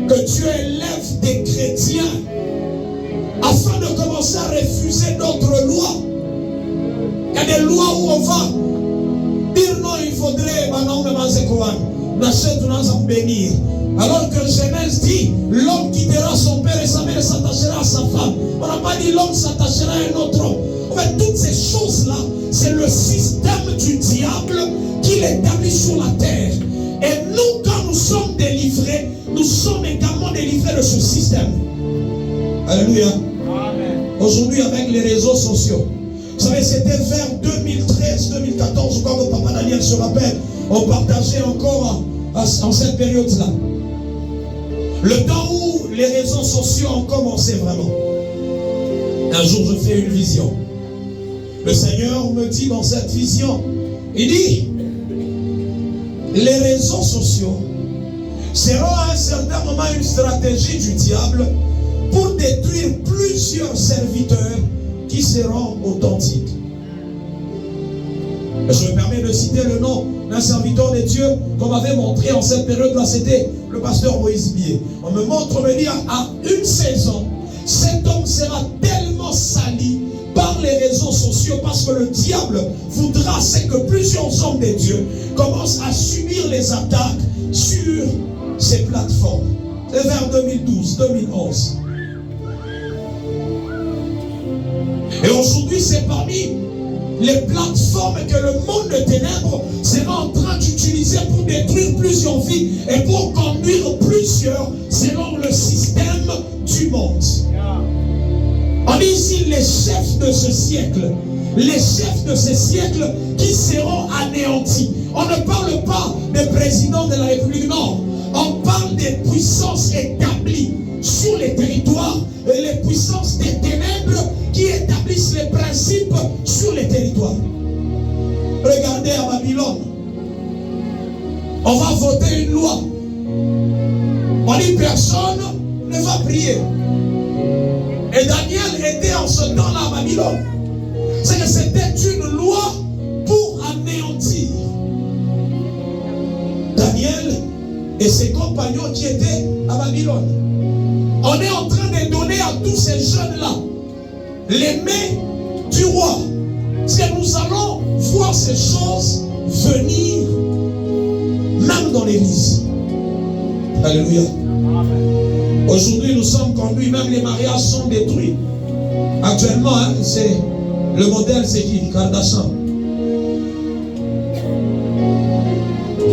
Que Dieu élève des chrétiens afin de commencer à refuser d'autres lois. Il y a des lois où on va dire non, il faudrait bénir. Alors que Genèse dit, l'homme quittera son père et sa mère et s'attachera à sa femme. On n'a pas dit l'homme s'attachera à un autre homme. En fait, toutes ces choses-là, c'est le système du diable qui l'établit sur la terre. Et nous, quand nous sommes délivrés, nous sommes également délivrés de ce système. Alléluia. Aujourd'hui, avec les réseaux sociaux, vous savez, c'était vers 2013-2014, je crois que Papa Daniel se rappelle, on partageait encore en cette période-là. Le temps où les réseaux sociaux ont commencé vraiment. Un jour, je fais une vision. Le Seigneur me dit dans cette vision, il dit, les réseaux sociaux seront à un certain moment une stratégie du diable pour détruire plusieurs serviteurs qui seront authentiques. Je me permets de citer le nom d'un serviteur de Dieu qu'on m'avait montré en cette période-là, c'était le pasteur Moïse Bié. On me montre, me dit, à une saison, cet homme sera tellement sali par les réseaux sociaux parce que le diable voudra, c'est que plusieurs hommes de Dieu commencent à subir les attaques sur ces plateformes. C'est vers 2012, 2011. Et aujourd'hui, c'est parmi les plateformes que le monde de ténèbres sera en train d'utiliser pour détruire plusieurs vies et pour conduire plusieurs selon le système du monde. On dit ici les chefs de ce siècle, les chefs de ce siècle qui seront anéantis. On ne parle pas des présidents de la République, non. On parle des puissances établies sur les territoires et les puissances des ténèbres qui établissent les principes sur les territoires. Regardez à Babylone. On va voter une loi. On dit personne ne va prier. Et Daniel était en ce temps-là à Babylone. C'est que c'était une loi pour anéantir Daniel et ses compagnons qui étaient à Babylone. On est en train de donner à tous ces jeunes-là les mains du roi. Parce que nous allons voir ces choses venir même dans l'église. Alléluia. Aujourd'hui, nous sommes conduits, même les mariages sont détruits. Actuellement, c'est le modèle, c'est qui? Kardashian.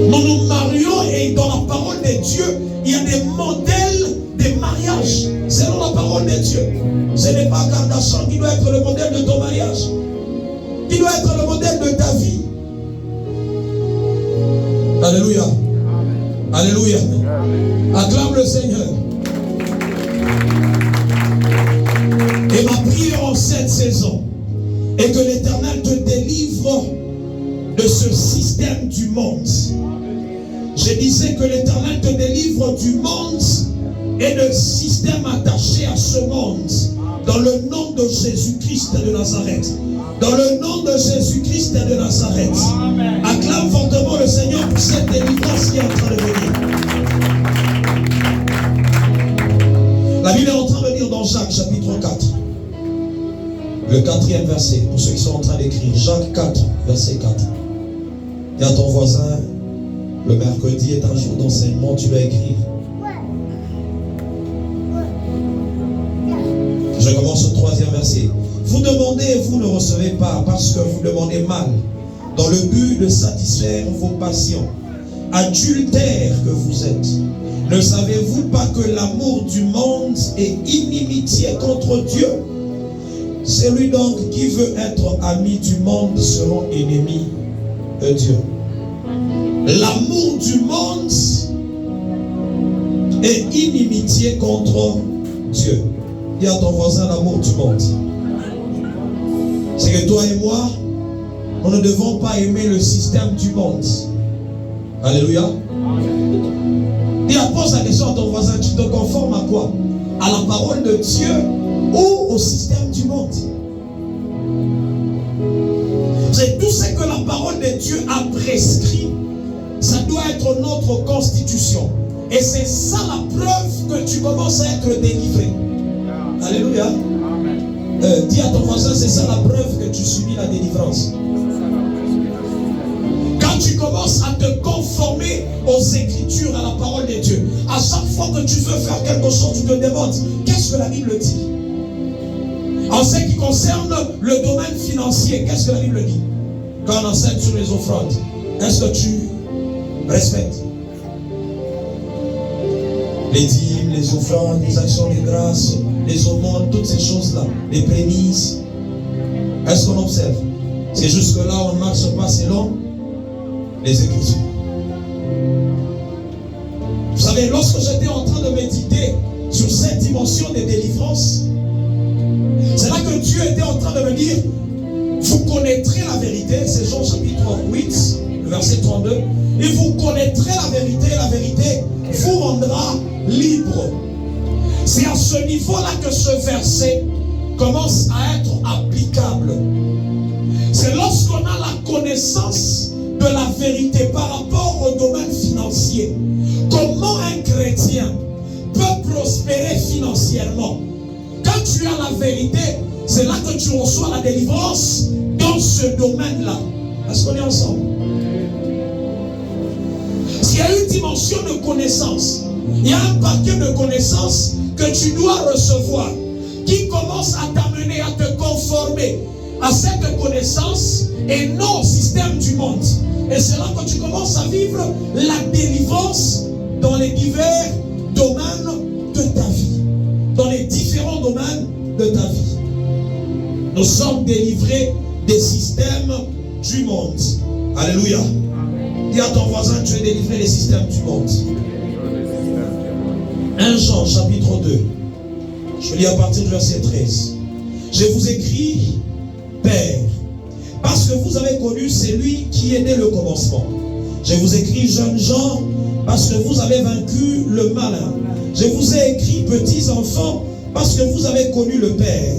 Nous nous marions et dans la parole de Dieu, il y a des modèles de mariage selon la parole de Dieu. Ce n'est pas Kardashian qui doit être le modèle de ton mariage, qui doit être le modèle de ta vie. Alléluia. Alléluia. Acclame le Seigneur. Et ma prière en cette saison est que l'Éternel te délivre de ce système du monde. Je disais que l'Éternel te délivre du monde et de système attaché à ce monde. Dans le nom de Jésus-Christ de Nazareth. Dans le nom de Jésus-Christ de Nazareth. Acclame fortement le Seigneur pour cette délivrance qui est en train de venir. La Bible est en train de dire dans Jacques chapitre 4. Le 4e verset, pour ceux qui sont en train d'écrire. Jacques 4, verset 4. Dis à ton voisin, le mercredi est un jour d'enseignement, tu vas écrire. Je commence au 3e verset. Vous demandez et vous ne recevez pas parce que vous demandez mal, dans le but de satisfaire vos passions. Adultères que vous êtes. Ne savez-vous pas que l'amour du monde est inimitié contre Dieu? Celui donc qui veut être ami du monde sera ennemi de Dieu. L'amour du monde est inimitié contre Dieu. Dis à ton voisin l'amour du monde. C'est que toi et moi, nous ne devons pas aimer le système du monde. Alléluia. Dis, pose la question à ton voisin, tu te conformes à quoi? À la parole de Dieu ou au système du monde? C'est tout ce que la parole de Dieu a prescrit. Ça doit être notre constitution. Et c'est ça la preuve que tu commences à être délivré. Alléluia. Dis à ton voisin, c'est ça la preuve que tu subis la délivrance. Quand tu commences à te conformer aux Écritures, à la parole de Dieu, à chaque fois que tu veux faire quelque chose, tu te demandes, qu'est-ce que la Bible dit? En ce qui concerne le domaine financier, qu'est-ce que la Bible dit? Quand on enseigne sur les offrandes, est-ce que tu respectes? Les dîmes, les offrandes, les actions de grâce, les aumônes, toutes ces choses-là, les prémices. Est-ce qu'on observe? C'est jusque-là, on ne marche pas selon les Écritures. Vous savez, lorsque j'étais en train de méditer sur cette dimension de délivrance, c'est là que Dieu était en train de me dire, vous connaîtrez la vérité, c'est Jean chapitre 8, le verset 32, et vous connaîtrez la vérité vous rendra libre. C'est à ce niveau-là que ce verset commence à être applicable. C'est lorsqu'on a la connaissance de la vérité par rapport au domaine financier. Comment un chrétien peut prospérer financièrement? Quand tu as la vérité, c'est là que tu reçois la délivrance dans ce domaine-là. Est-ce qu'on est ensemble? S'il y a une dimension de connaissance, il y a un paquet de connaissances que tu dois recevoir qui commence à t'amener à te conformer à cette connaissance et non au système du monde. Et c'est là que tu commences à vivre la délivrance dans les divers domaines de ta vie. Dans les différents domaines de ta vie. Nous sommes délivrés des systèmes du monde. Alléluia. Dis à ton voisin, tu es délivré des systèmes du monde. 1 Jean chapitre 2. Je lis à partir du verset 13. Je vous écris, Père, parce que vous avez connu celui qui est dès le commencement. Je vous écris, jeunes gens, parce que vous avez vaincu le malin. Je vous ai écrit, petits enfants, parce que vous avez connu le Père.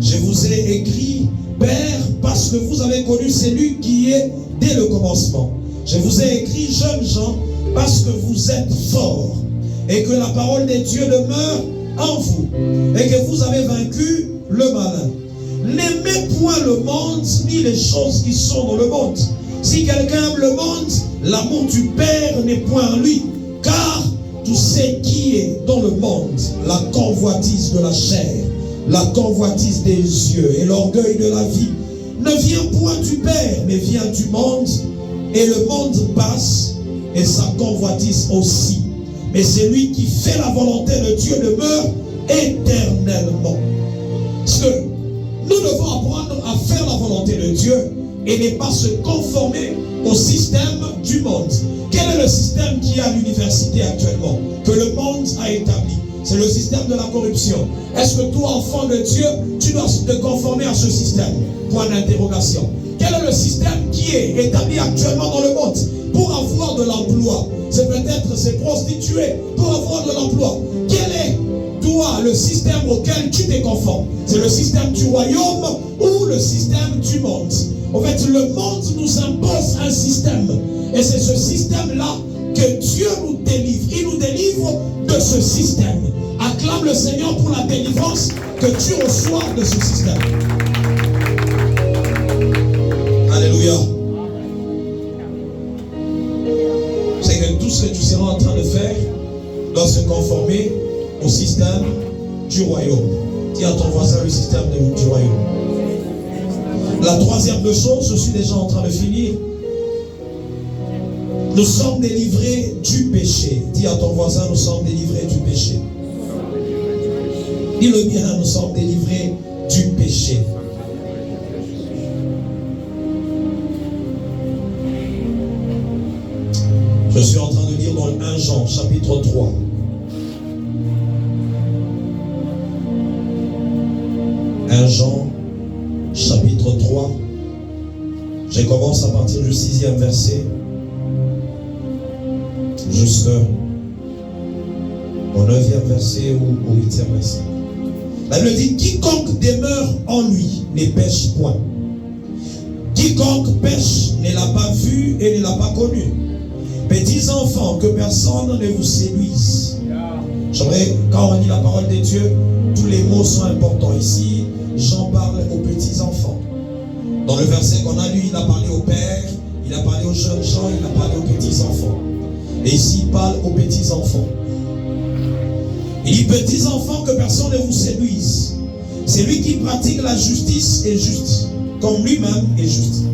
Je vous ai écrit, Père, parce que vous avez connu celui qui est dès le commencement. Je vous ai écrit, jeunes gens, parce que vous êtes forts et que la parole de Dieu demeure en vous et que vous avez vaincu le malin. N'aimez point le monde ni les choses qui sont dans le monde. Si quelqu'un aime le monde, l'amour du Père n'est point en lui, car tout ce qui est dans le monde, la convoitise de la chair, la convoitise des yeux et l'orgueil de la vie, ne vient point du Père, mais vient du monde, et le monde passe, et sa convoitise aussi. Mais celui qui fait la volonté de Dieu demeure éternellement. Parce que nous devons apprendre à faire la volonté de Dieu et ne pas se conformer au système du monde. Quel est le système qui est à l'université actuellement, que le monde a établi? C'est le système de la corruption. Est-ce que toi, enfant de Dieu, tu dois te conformer à ce système? Point d'interrogation. Quel est le système qui est établi actuellement dans le monde? Pour avoir de l'emploi, c'est peut-être se prostituer pour avoir de l'emploi. Quel est, toi, le système auquel tu te conformes? C'est le système du royaume ou le système du monde? En fait, le monde nous impose un système. Et c'est ce système-là que Dieu nous délivre. Il nous délivre de ce système. Acclame le Seigneur pour la délivrance que tu reçois de ce système. Alléluia. C'est que tout ce que tu seras en train de faire doit se conformer au système du royaume. Dis à ton voisin le système du royaume. La troisième de choses, je suis déjà en train de finir. Nous sommes délivrés du péché. Dis à ton voisin, nous sommes délivrés du péché. Dis-le bien, nous sommes délivrés du péché. Je suis en train de lire dans le 1 Jean, chapitre 3. Jean, chapitre 3. Je commence à partir du 6e verset jusqu'au 9e verset ou au 8e verset. La Bible dit, quiconque demeure en lui ne pêche point. Quiconque pêche ne l'a pas vu et ne l'a pas connu. Petits enfants, que personne ne vous séduise. J'aimerais, quand on dit la parole de Dieu, tous les mots sont importants. Ici, Jean parle aux petits enfants. Dans le verset qu'on a lu, il a parlé au père, il a parlé aux jeunes gens, il a parlé aux petits enfants. Et ici, il parle aux petits enfants. Il dit, petits enfants, que personne ne vous séduise. Celui qui pratique la justice est juste, comme lui-même est juste.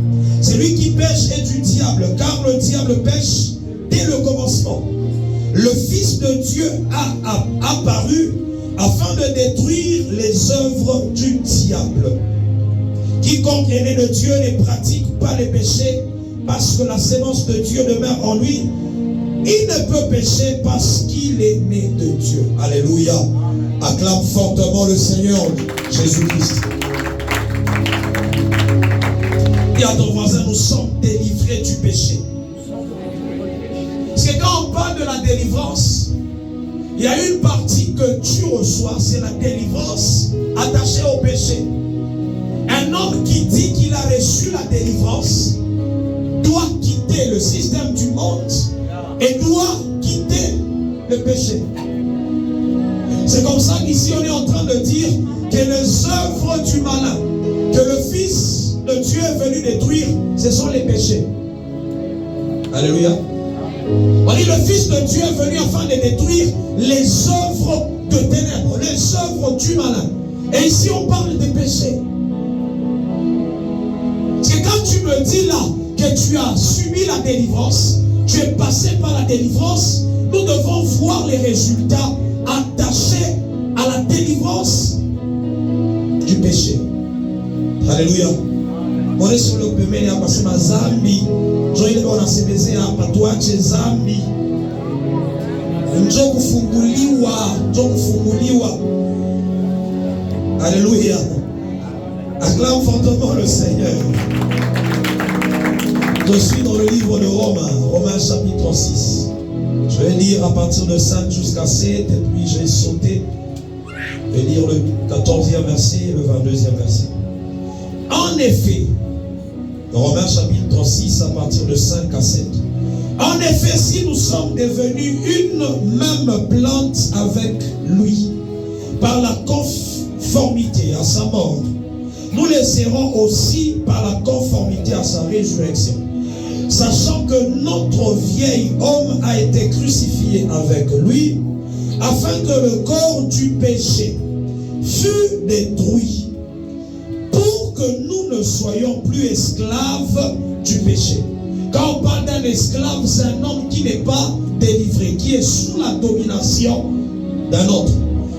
Celui qui pêche est du diable, car le diable pêche dès le commencement. Le Fils de Dieu a apparu afin de détruire les œuvres du diable. Quiconque est né de Dieu ne pratique pas les péchés, parce que la sémence de Dieu demeure en lui. Il ne peut pécher parce qu'il est né de Dieu. Alléluia. Acclame fortement le Seigneur Jésus-Christ. Dis à ton voisin, nous sommes délivrés du péché. Parce que quand on parle de la délivrance, il y a une partie que tu reçois, c'est la délivrance attachée au péché. Un homme qui dit qu'il a reçu la délivrance doit quitter le système du monde et doit quitter le péché. C'est comme ça qu'ici on est en train de dire que les œuvres du malin, que le Fils de Dieu est venu détruire, ce sont les péchés. Alléluia. On dit le Fils de Dieu est venu afin de détruire les œuvres de ténèbres, les œuvres du malin. Et ici on parle des péchés. Parce que quand tu me dis là que tu as subi la délivrance, tu es passé par la délivrance, nous devons voir les résultats attachés à la délivrance du péché. Alléluia. On est sur le pemene à passer ma zambi. Joïne on a se baiser à patoache zambi. Njoku funguliwa. Alléluia. Acclame fortement le Seigneur. Je suis dans le livre de Romains chapitre 6. Je vais lire à partir de 5 jusqu'à 7 et puis je vais sauter. Je vais lire le 14e verset et le 22e verset. En effet, Romains chapitre 6 à partir de 5 à 7. En effet, si nous sommes devenus une même plante avec lui, par la conformité à sa mort, nous le serons aussi par la conformité à sa résurrection. Sachant que notre vieil homme a été crucifié avec lui, afin que le corps du péché fût détruit, pour que nous ne soyons plus esclaves du péché. Quand on parle d'un esclave, c'est un homme qui n'est pas délivré, qui est sous la domination d'un autre.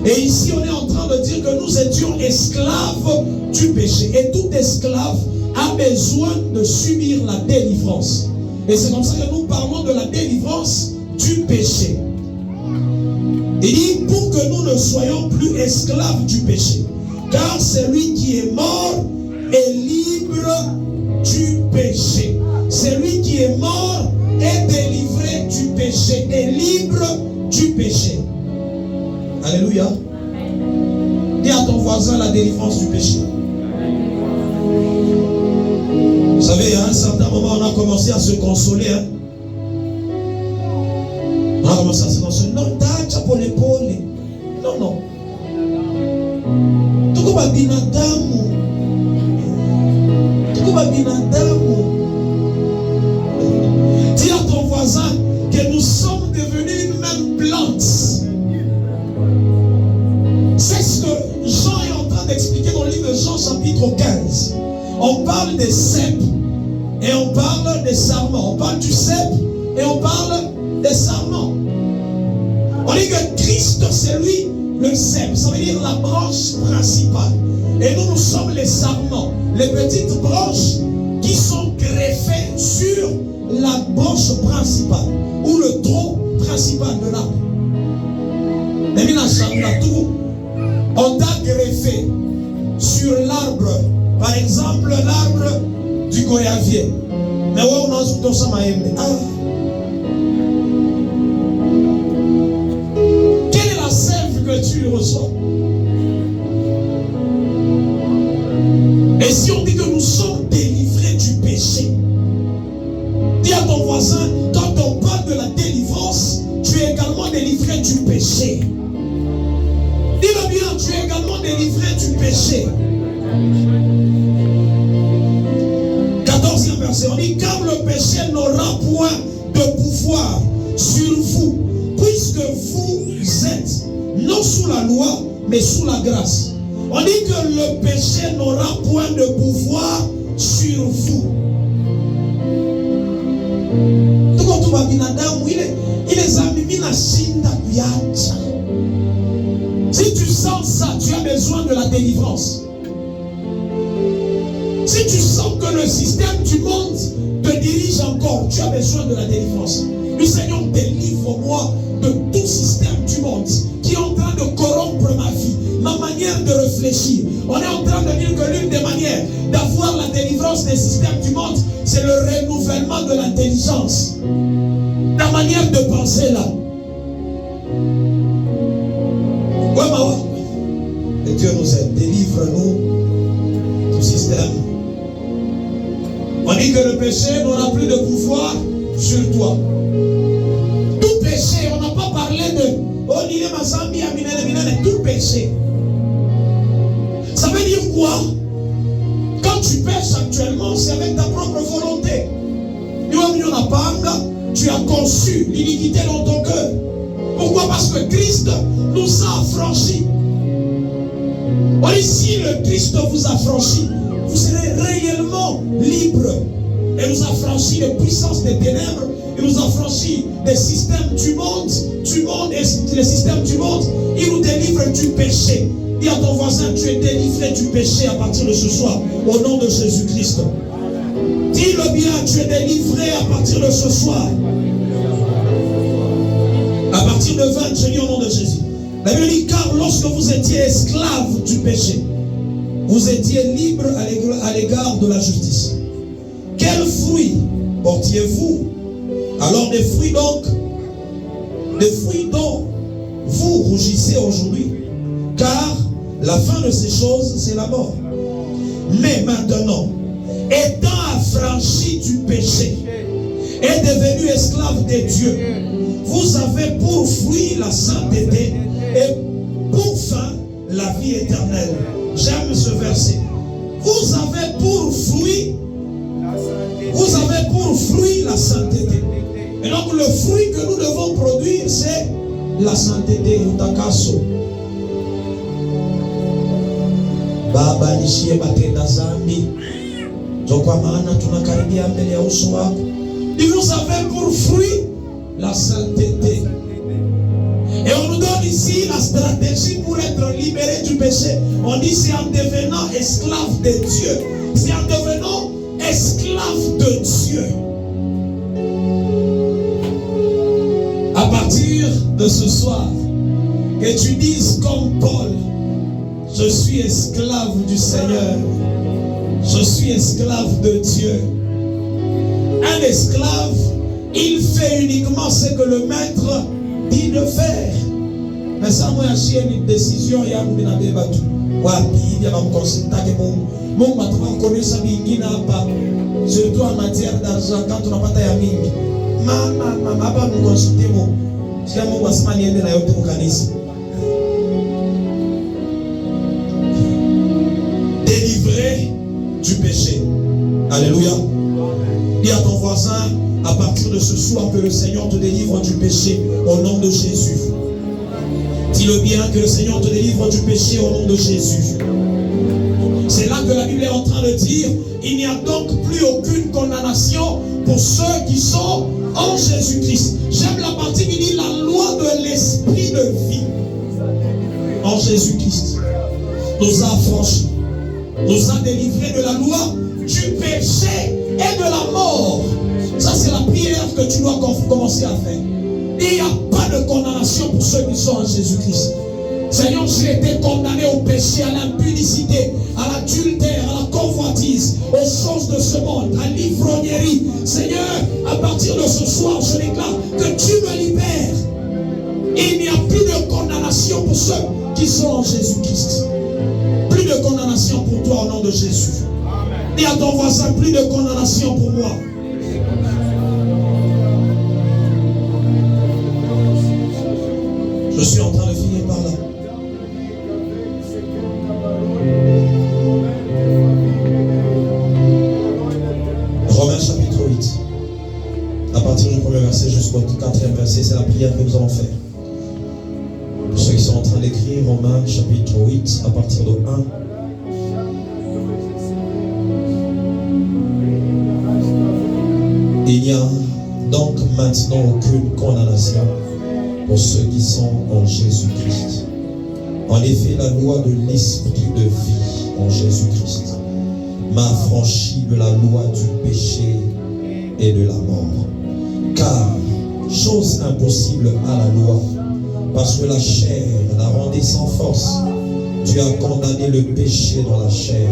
Et ici, on est en train de dire que nous étions esclaves du péché. Et tout esclave a besoin de subir la délivrance. Et c'est comme ça que nous parlons de la délivrance du péché. Il dit pour que nous ne soyons plus esclaves du péché. Car celui qui est mort est libre du péché. Celui qui est mort est délivré du péché, est libre du péché. Alléluia. Dis à ton voisin la délivrance du péché. Vous savez, à un certain moment, on a commencé à se consoler. Hein? On a commencé à se consoler. Non, t'as pour l'épaule. Non, non. Tout comme binadamu. Tout comme binadamu. Dis à ton voisin que nous sommes devenus une même plante. C'est ce que Jean est en train d'expliquer dans le livre de Jean chapitre 15. On parle des cèpes et on parle des sarments. On parle du cèpe et on parle des sarments. On dit que Christ c'est lui le cèpe. Ça veut dire la branche principale. Et nous sommes les sarments. Les petites branches qui sont greffées sur la branche principale ou le tronc principal de l'arbre. On t'a greffé sur l'arbre, par exemple l'arbre du goyavier. Mais on a tout ça. Quelle est la sève que tu reçois? Et si on dit que nous sommes délivrés du péché, dis à ton voisin, quand on parle de la délivrance, tu es également délivré du péché. Dis-le bien, tu es également délivré du péché. 14e verset, on dit, car le péché n'aura point de pouvoir sur vous, puisque vous êtes non sous la loi, mais sous la grâce. On dit que le péché n'aura point de pouvoir sur vous. Tout comme tout va bien, il est amimi na shinda kuyacha. Si tu sens ça, tu as besoin de la délivrance. Si tu sens que le système du monde te dirige encore, tu as besoin de la délivrance. Le Seigneur, délivre-moi de tout système du monde qui est en train de corrompre ma vie, ma manière de réfléchir. On est en train de dire que l'une des manières d'avoir la délivrance puissance des systèmes du monde, c'est le renouvellement de l'intelligence. Ta manière de penser là. Ouais, maman. Et Dieu nous aide. Délivre-nous du système. On dit que le péché n'aura plus de pouvoir sur toi. Tout péché, on n'a pas parlé de tout péché. Ça veut dire quoi? Quand tu pêches actuellement, c'est avec ta propre volonté. Tu as conçu l'iniquité dans ton cœur. Pourquoi? Parce que Christ nous a affranchis. Si le Christ vous affranchit, vous serez réellement libre. Et nous affranchit des puissances des ténèbres. Il nous affranchit des systèmes du monde et les systèmes du monde. Il nous délivre du péché. Dis à ton voisin, tu es délivré du péché à partir de ce soir, au nom de Jésus-Christ. Dis-le bien, tu es délivré à partir de ce soir. À partir de 20, je dis au nom de Jésus. La Bible dit, car lorsque vous étiez esclaves du péché, vous étiez libres à l'égard de la justice. Quels fruits portiez-vous? Alors des fruits dont vous rougissez aujourd'hui, car la fin de ces choses, c'est la mort. Mais maintenant, étant affranchis du péché et devenus esclaves de Dieu, vous avez pour fruit la sainteté et pour fin la vie éternelle. J'aime ce verset. Vous avez pour fruit la sainteté. Et donc le fruit que nous devons produire, c'est la sainteté. Utakaso. Baba nishie batenda zambi. Kwa maana tunakaribia mbele ya uso wako. Et vous avez pour fruit la sainteté. Et on nous donne ici la stratégie pour être libéré du péché. On dit c'est en devenant esclave de Dieu. C'est en devenant esclave de Dieu. À partir de ce soir, que tu dises comme Paul, je suis esclave du Seigneur. Je suis esclave de Dieu. Un esclave, il fait uniquement ce que le maître dit de faire. Mais ça, moi, j'ai une décision. Il y a un peu de bateau. Il y a un consultant qui mon patron connaît ça. Surtout en matière d'argent, quand on n'a pas de yaming. Maman, pas nous consulter. Si on voit ce manière de la haute mécanisme. Délivré du péché. Alléluia. Dis à ton voisin, à partir de ce soir, que le Seigneur te délivre du péché au nom de Jésus. Dis-le bien, que le Seigneur te délivre du péché au nom de Jésus. C'est là que la Bible est en train de dire, il n'y a donc plus aucune condamnation pour ceux qui sont en Jésus-Christ. J'aime la partie qui dit la loi de l'esprit de vie en Jésus-Christ nous a affranchis, nous a délivrés de la loi du péché et de la mort. Ça, c'est la prière que tu dois commencer à faire. Il n'y a pas de condamnation pour ceux qui sont en Jésus-Christ. Seigneur, j'ai été condamné au péché, à l'impudicité, à l'adultère, à la convoitise, aux choses de ce monde, à l'ivrognerie. Seigneur, à partir de ce soir, je déclare que tu me libères. Il n'y a plus de condamnation pour ceux qui sont en Jésus-Christ. Plus de condamnation pour toi au nom de Jésus. Dis à ton voisin, plus de condamnation pour moi. Je suis en train de finir par là. Romains chapitre 8. À partir du premier verset jusqu'au 4e verset, c'est la prière que nous allons faire. Pour ceux qui sont en train d'écrire, Romains chapitre 8, à partir de 1. Il n'y a donc maintenant aucune condamnation pour ceux qui sont en Jésus-Christ. En effet, la loi de l'esprit de vie en Jésus-Christ m'a affranchi de la loi du péché et de la mort. Car, chose impossible à la loi, parce que la chair la rendait sans force, tu as condamné le péché dans la chair,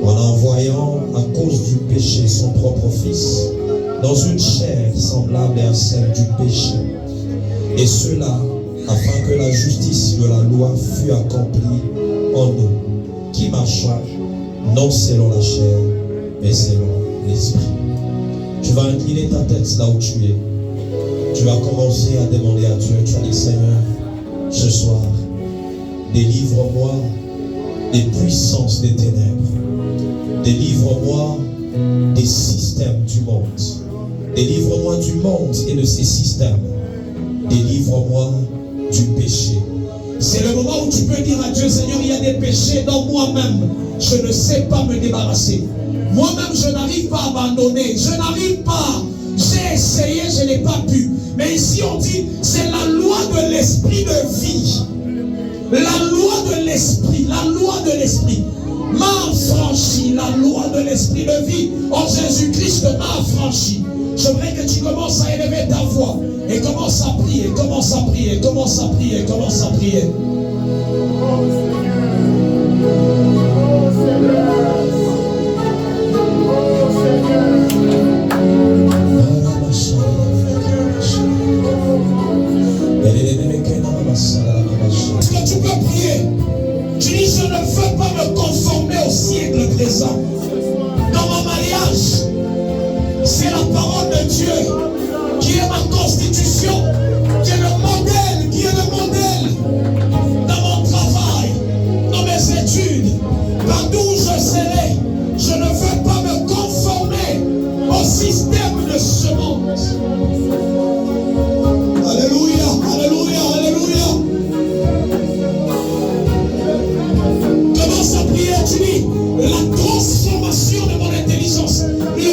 en envoyant à cause du péché son propre Fils dans une chair semblable à celle du péché. Et cela afin que la justice de la loi fût accomplie en nous, qui marchons non selon la chair, mais selon l'esprit. Tu vas incliner ta tête là où tu es. Tu vas commencer à demander à Dieu. Tu vas dire, Seigneur, ce soir, délivre-moi des puissances des ténèbres. Délivre-moi des systèmes du monde. Délivre-moi du monde et de ses systèmes. Délivre-moi du péché. C'est le moment où tu peux dire à Dieu, Seigneur, il y a des péchés dont moi-même, je ne sais pas me débarrasser. Moi-même, je n'arrive pas à abandonner. Je n'arrive pas. J'ai essayé, je n'ai pas pu. Mais ici, on dit, c'est la loi de l'esprit de vie. La loi de l'esprit, la loi de l'esprit m'a affranchi. La loi de l'esprit de vie en Jésus-Christ m'a affranchi. Je voudrais que tu commences à élever ta voix et commence à prier, commence à prier, commence à prier, commence à prier. Est-ce que tu peux prier? Tu dis, je ne veux pas me conformer au siècle présent. Dans mon mariage, c'est la parole de Dieu qui est ma constitution, qui est le modèle, dans mon travail, dans mes études, partout où je serai. Je ne veux pas me conformer au système de ce monde. Alléluia, alléluia, alléluia. Commence à prier, tu dis, la transformation de mon intelligence, le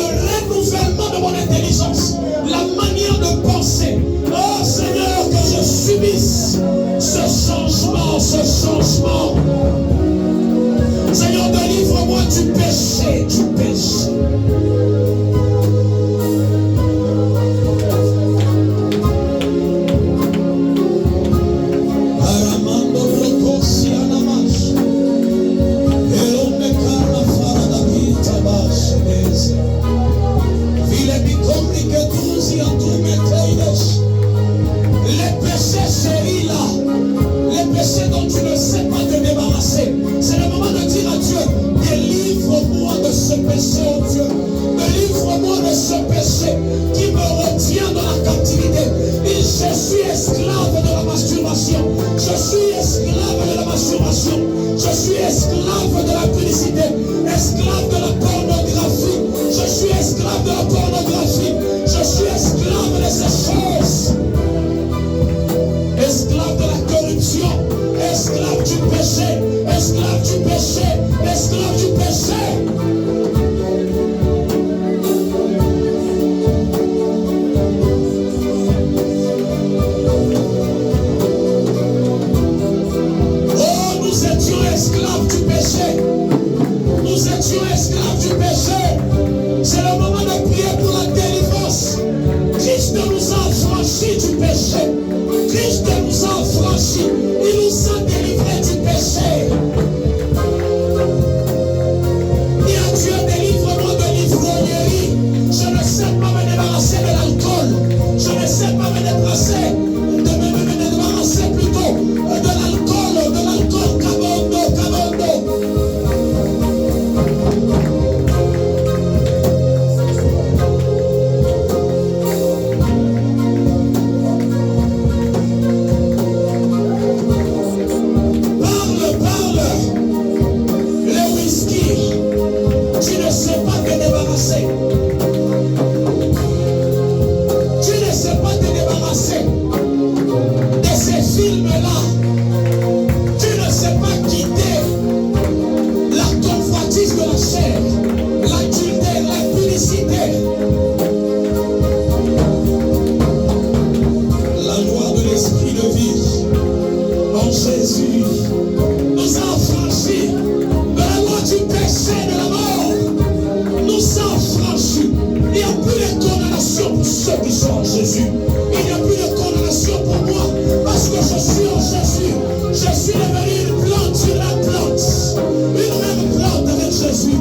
renouvellement de mon intelligence, la manière de penser. Oh Seigneur, que je subisse ce changement, Seigneur, délivre-moi du péché, les péchés chéris là, les péchés dont tu ne sais pas te débarrasser. C'est le moment de dire à Dieu, délivre-moi de ce péché, oh Dieu. Délivre-moi de ce péché qui me retient dans la captivité. Et je suis esclave de la masturbation. Je suis esclave de la masturbation. Je suis esclave de la publicité. Esclave de la pornographie. Je suis esclave de la pornographie. Je suis esclave de ces choses. Esclave de la corruption, esclave du péché, esclave du péché, esclave du péché. Oh, nous étions esclaves du péché. Nous étions esclaves du péché. C'est le moment de prier pour la délivrance. Christ nous a affranchis du péché. Christ nous a affranchis. Il nous a délivrés du péché. Dis à Dieu, délivre-moi de l'ivrognerie. Je ne sais pas me débarrasser de l'alcool. Je ne sais pas me débarrasser plutôt de l'alcool, cabondo. Je suis devenu une plante sur la plante. Une même plante avec Jésus.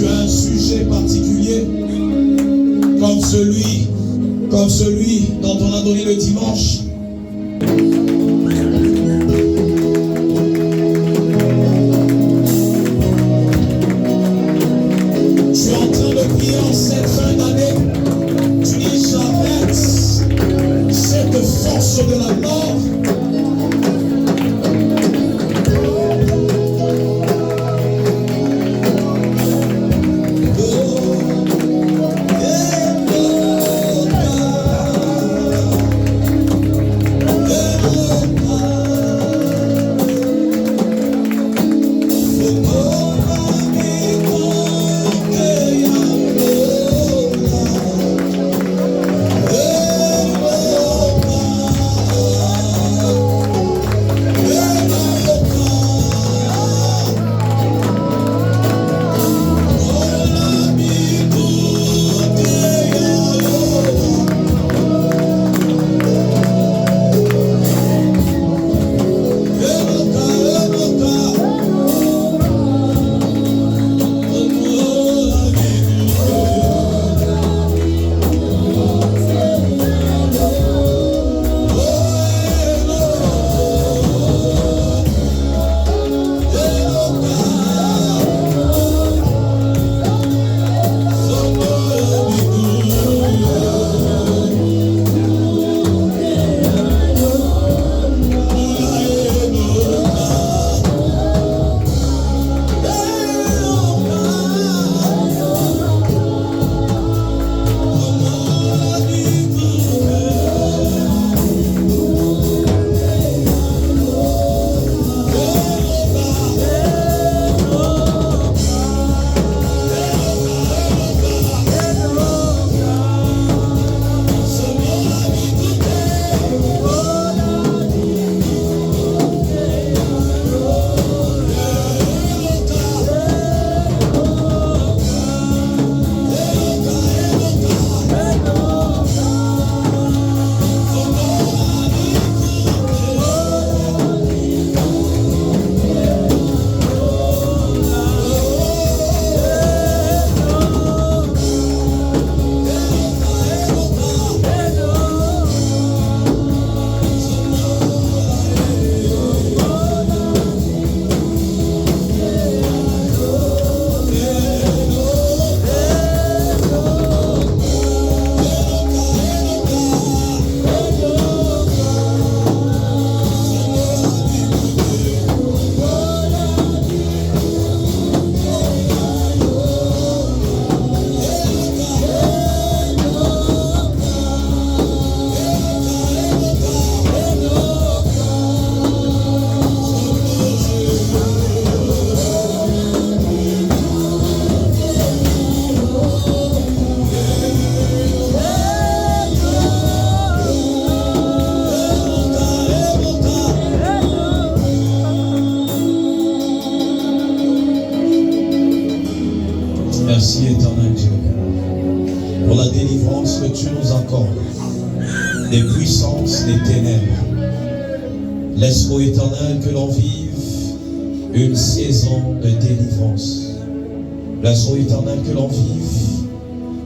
tu as un sujet particulier, comme celui dont on a donné le dimanche. Tu es en train de prier en cette fin d'année. Tu dis j'arrête cette force de la mort. Merci éternel Dieu pour la délivrance que tu nous accordes des puissances des ténèbres. Laisse, ô éternel, que l'on vive une saison de délivrance. Laisse, ô éternel, que l'on vive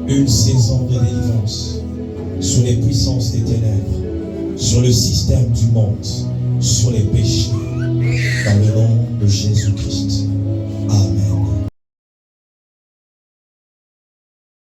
une saison de délivrance sur les puissances des ténèbres, sur le système du monde, sur les péchés, dans le nom de Jésus-Christ.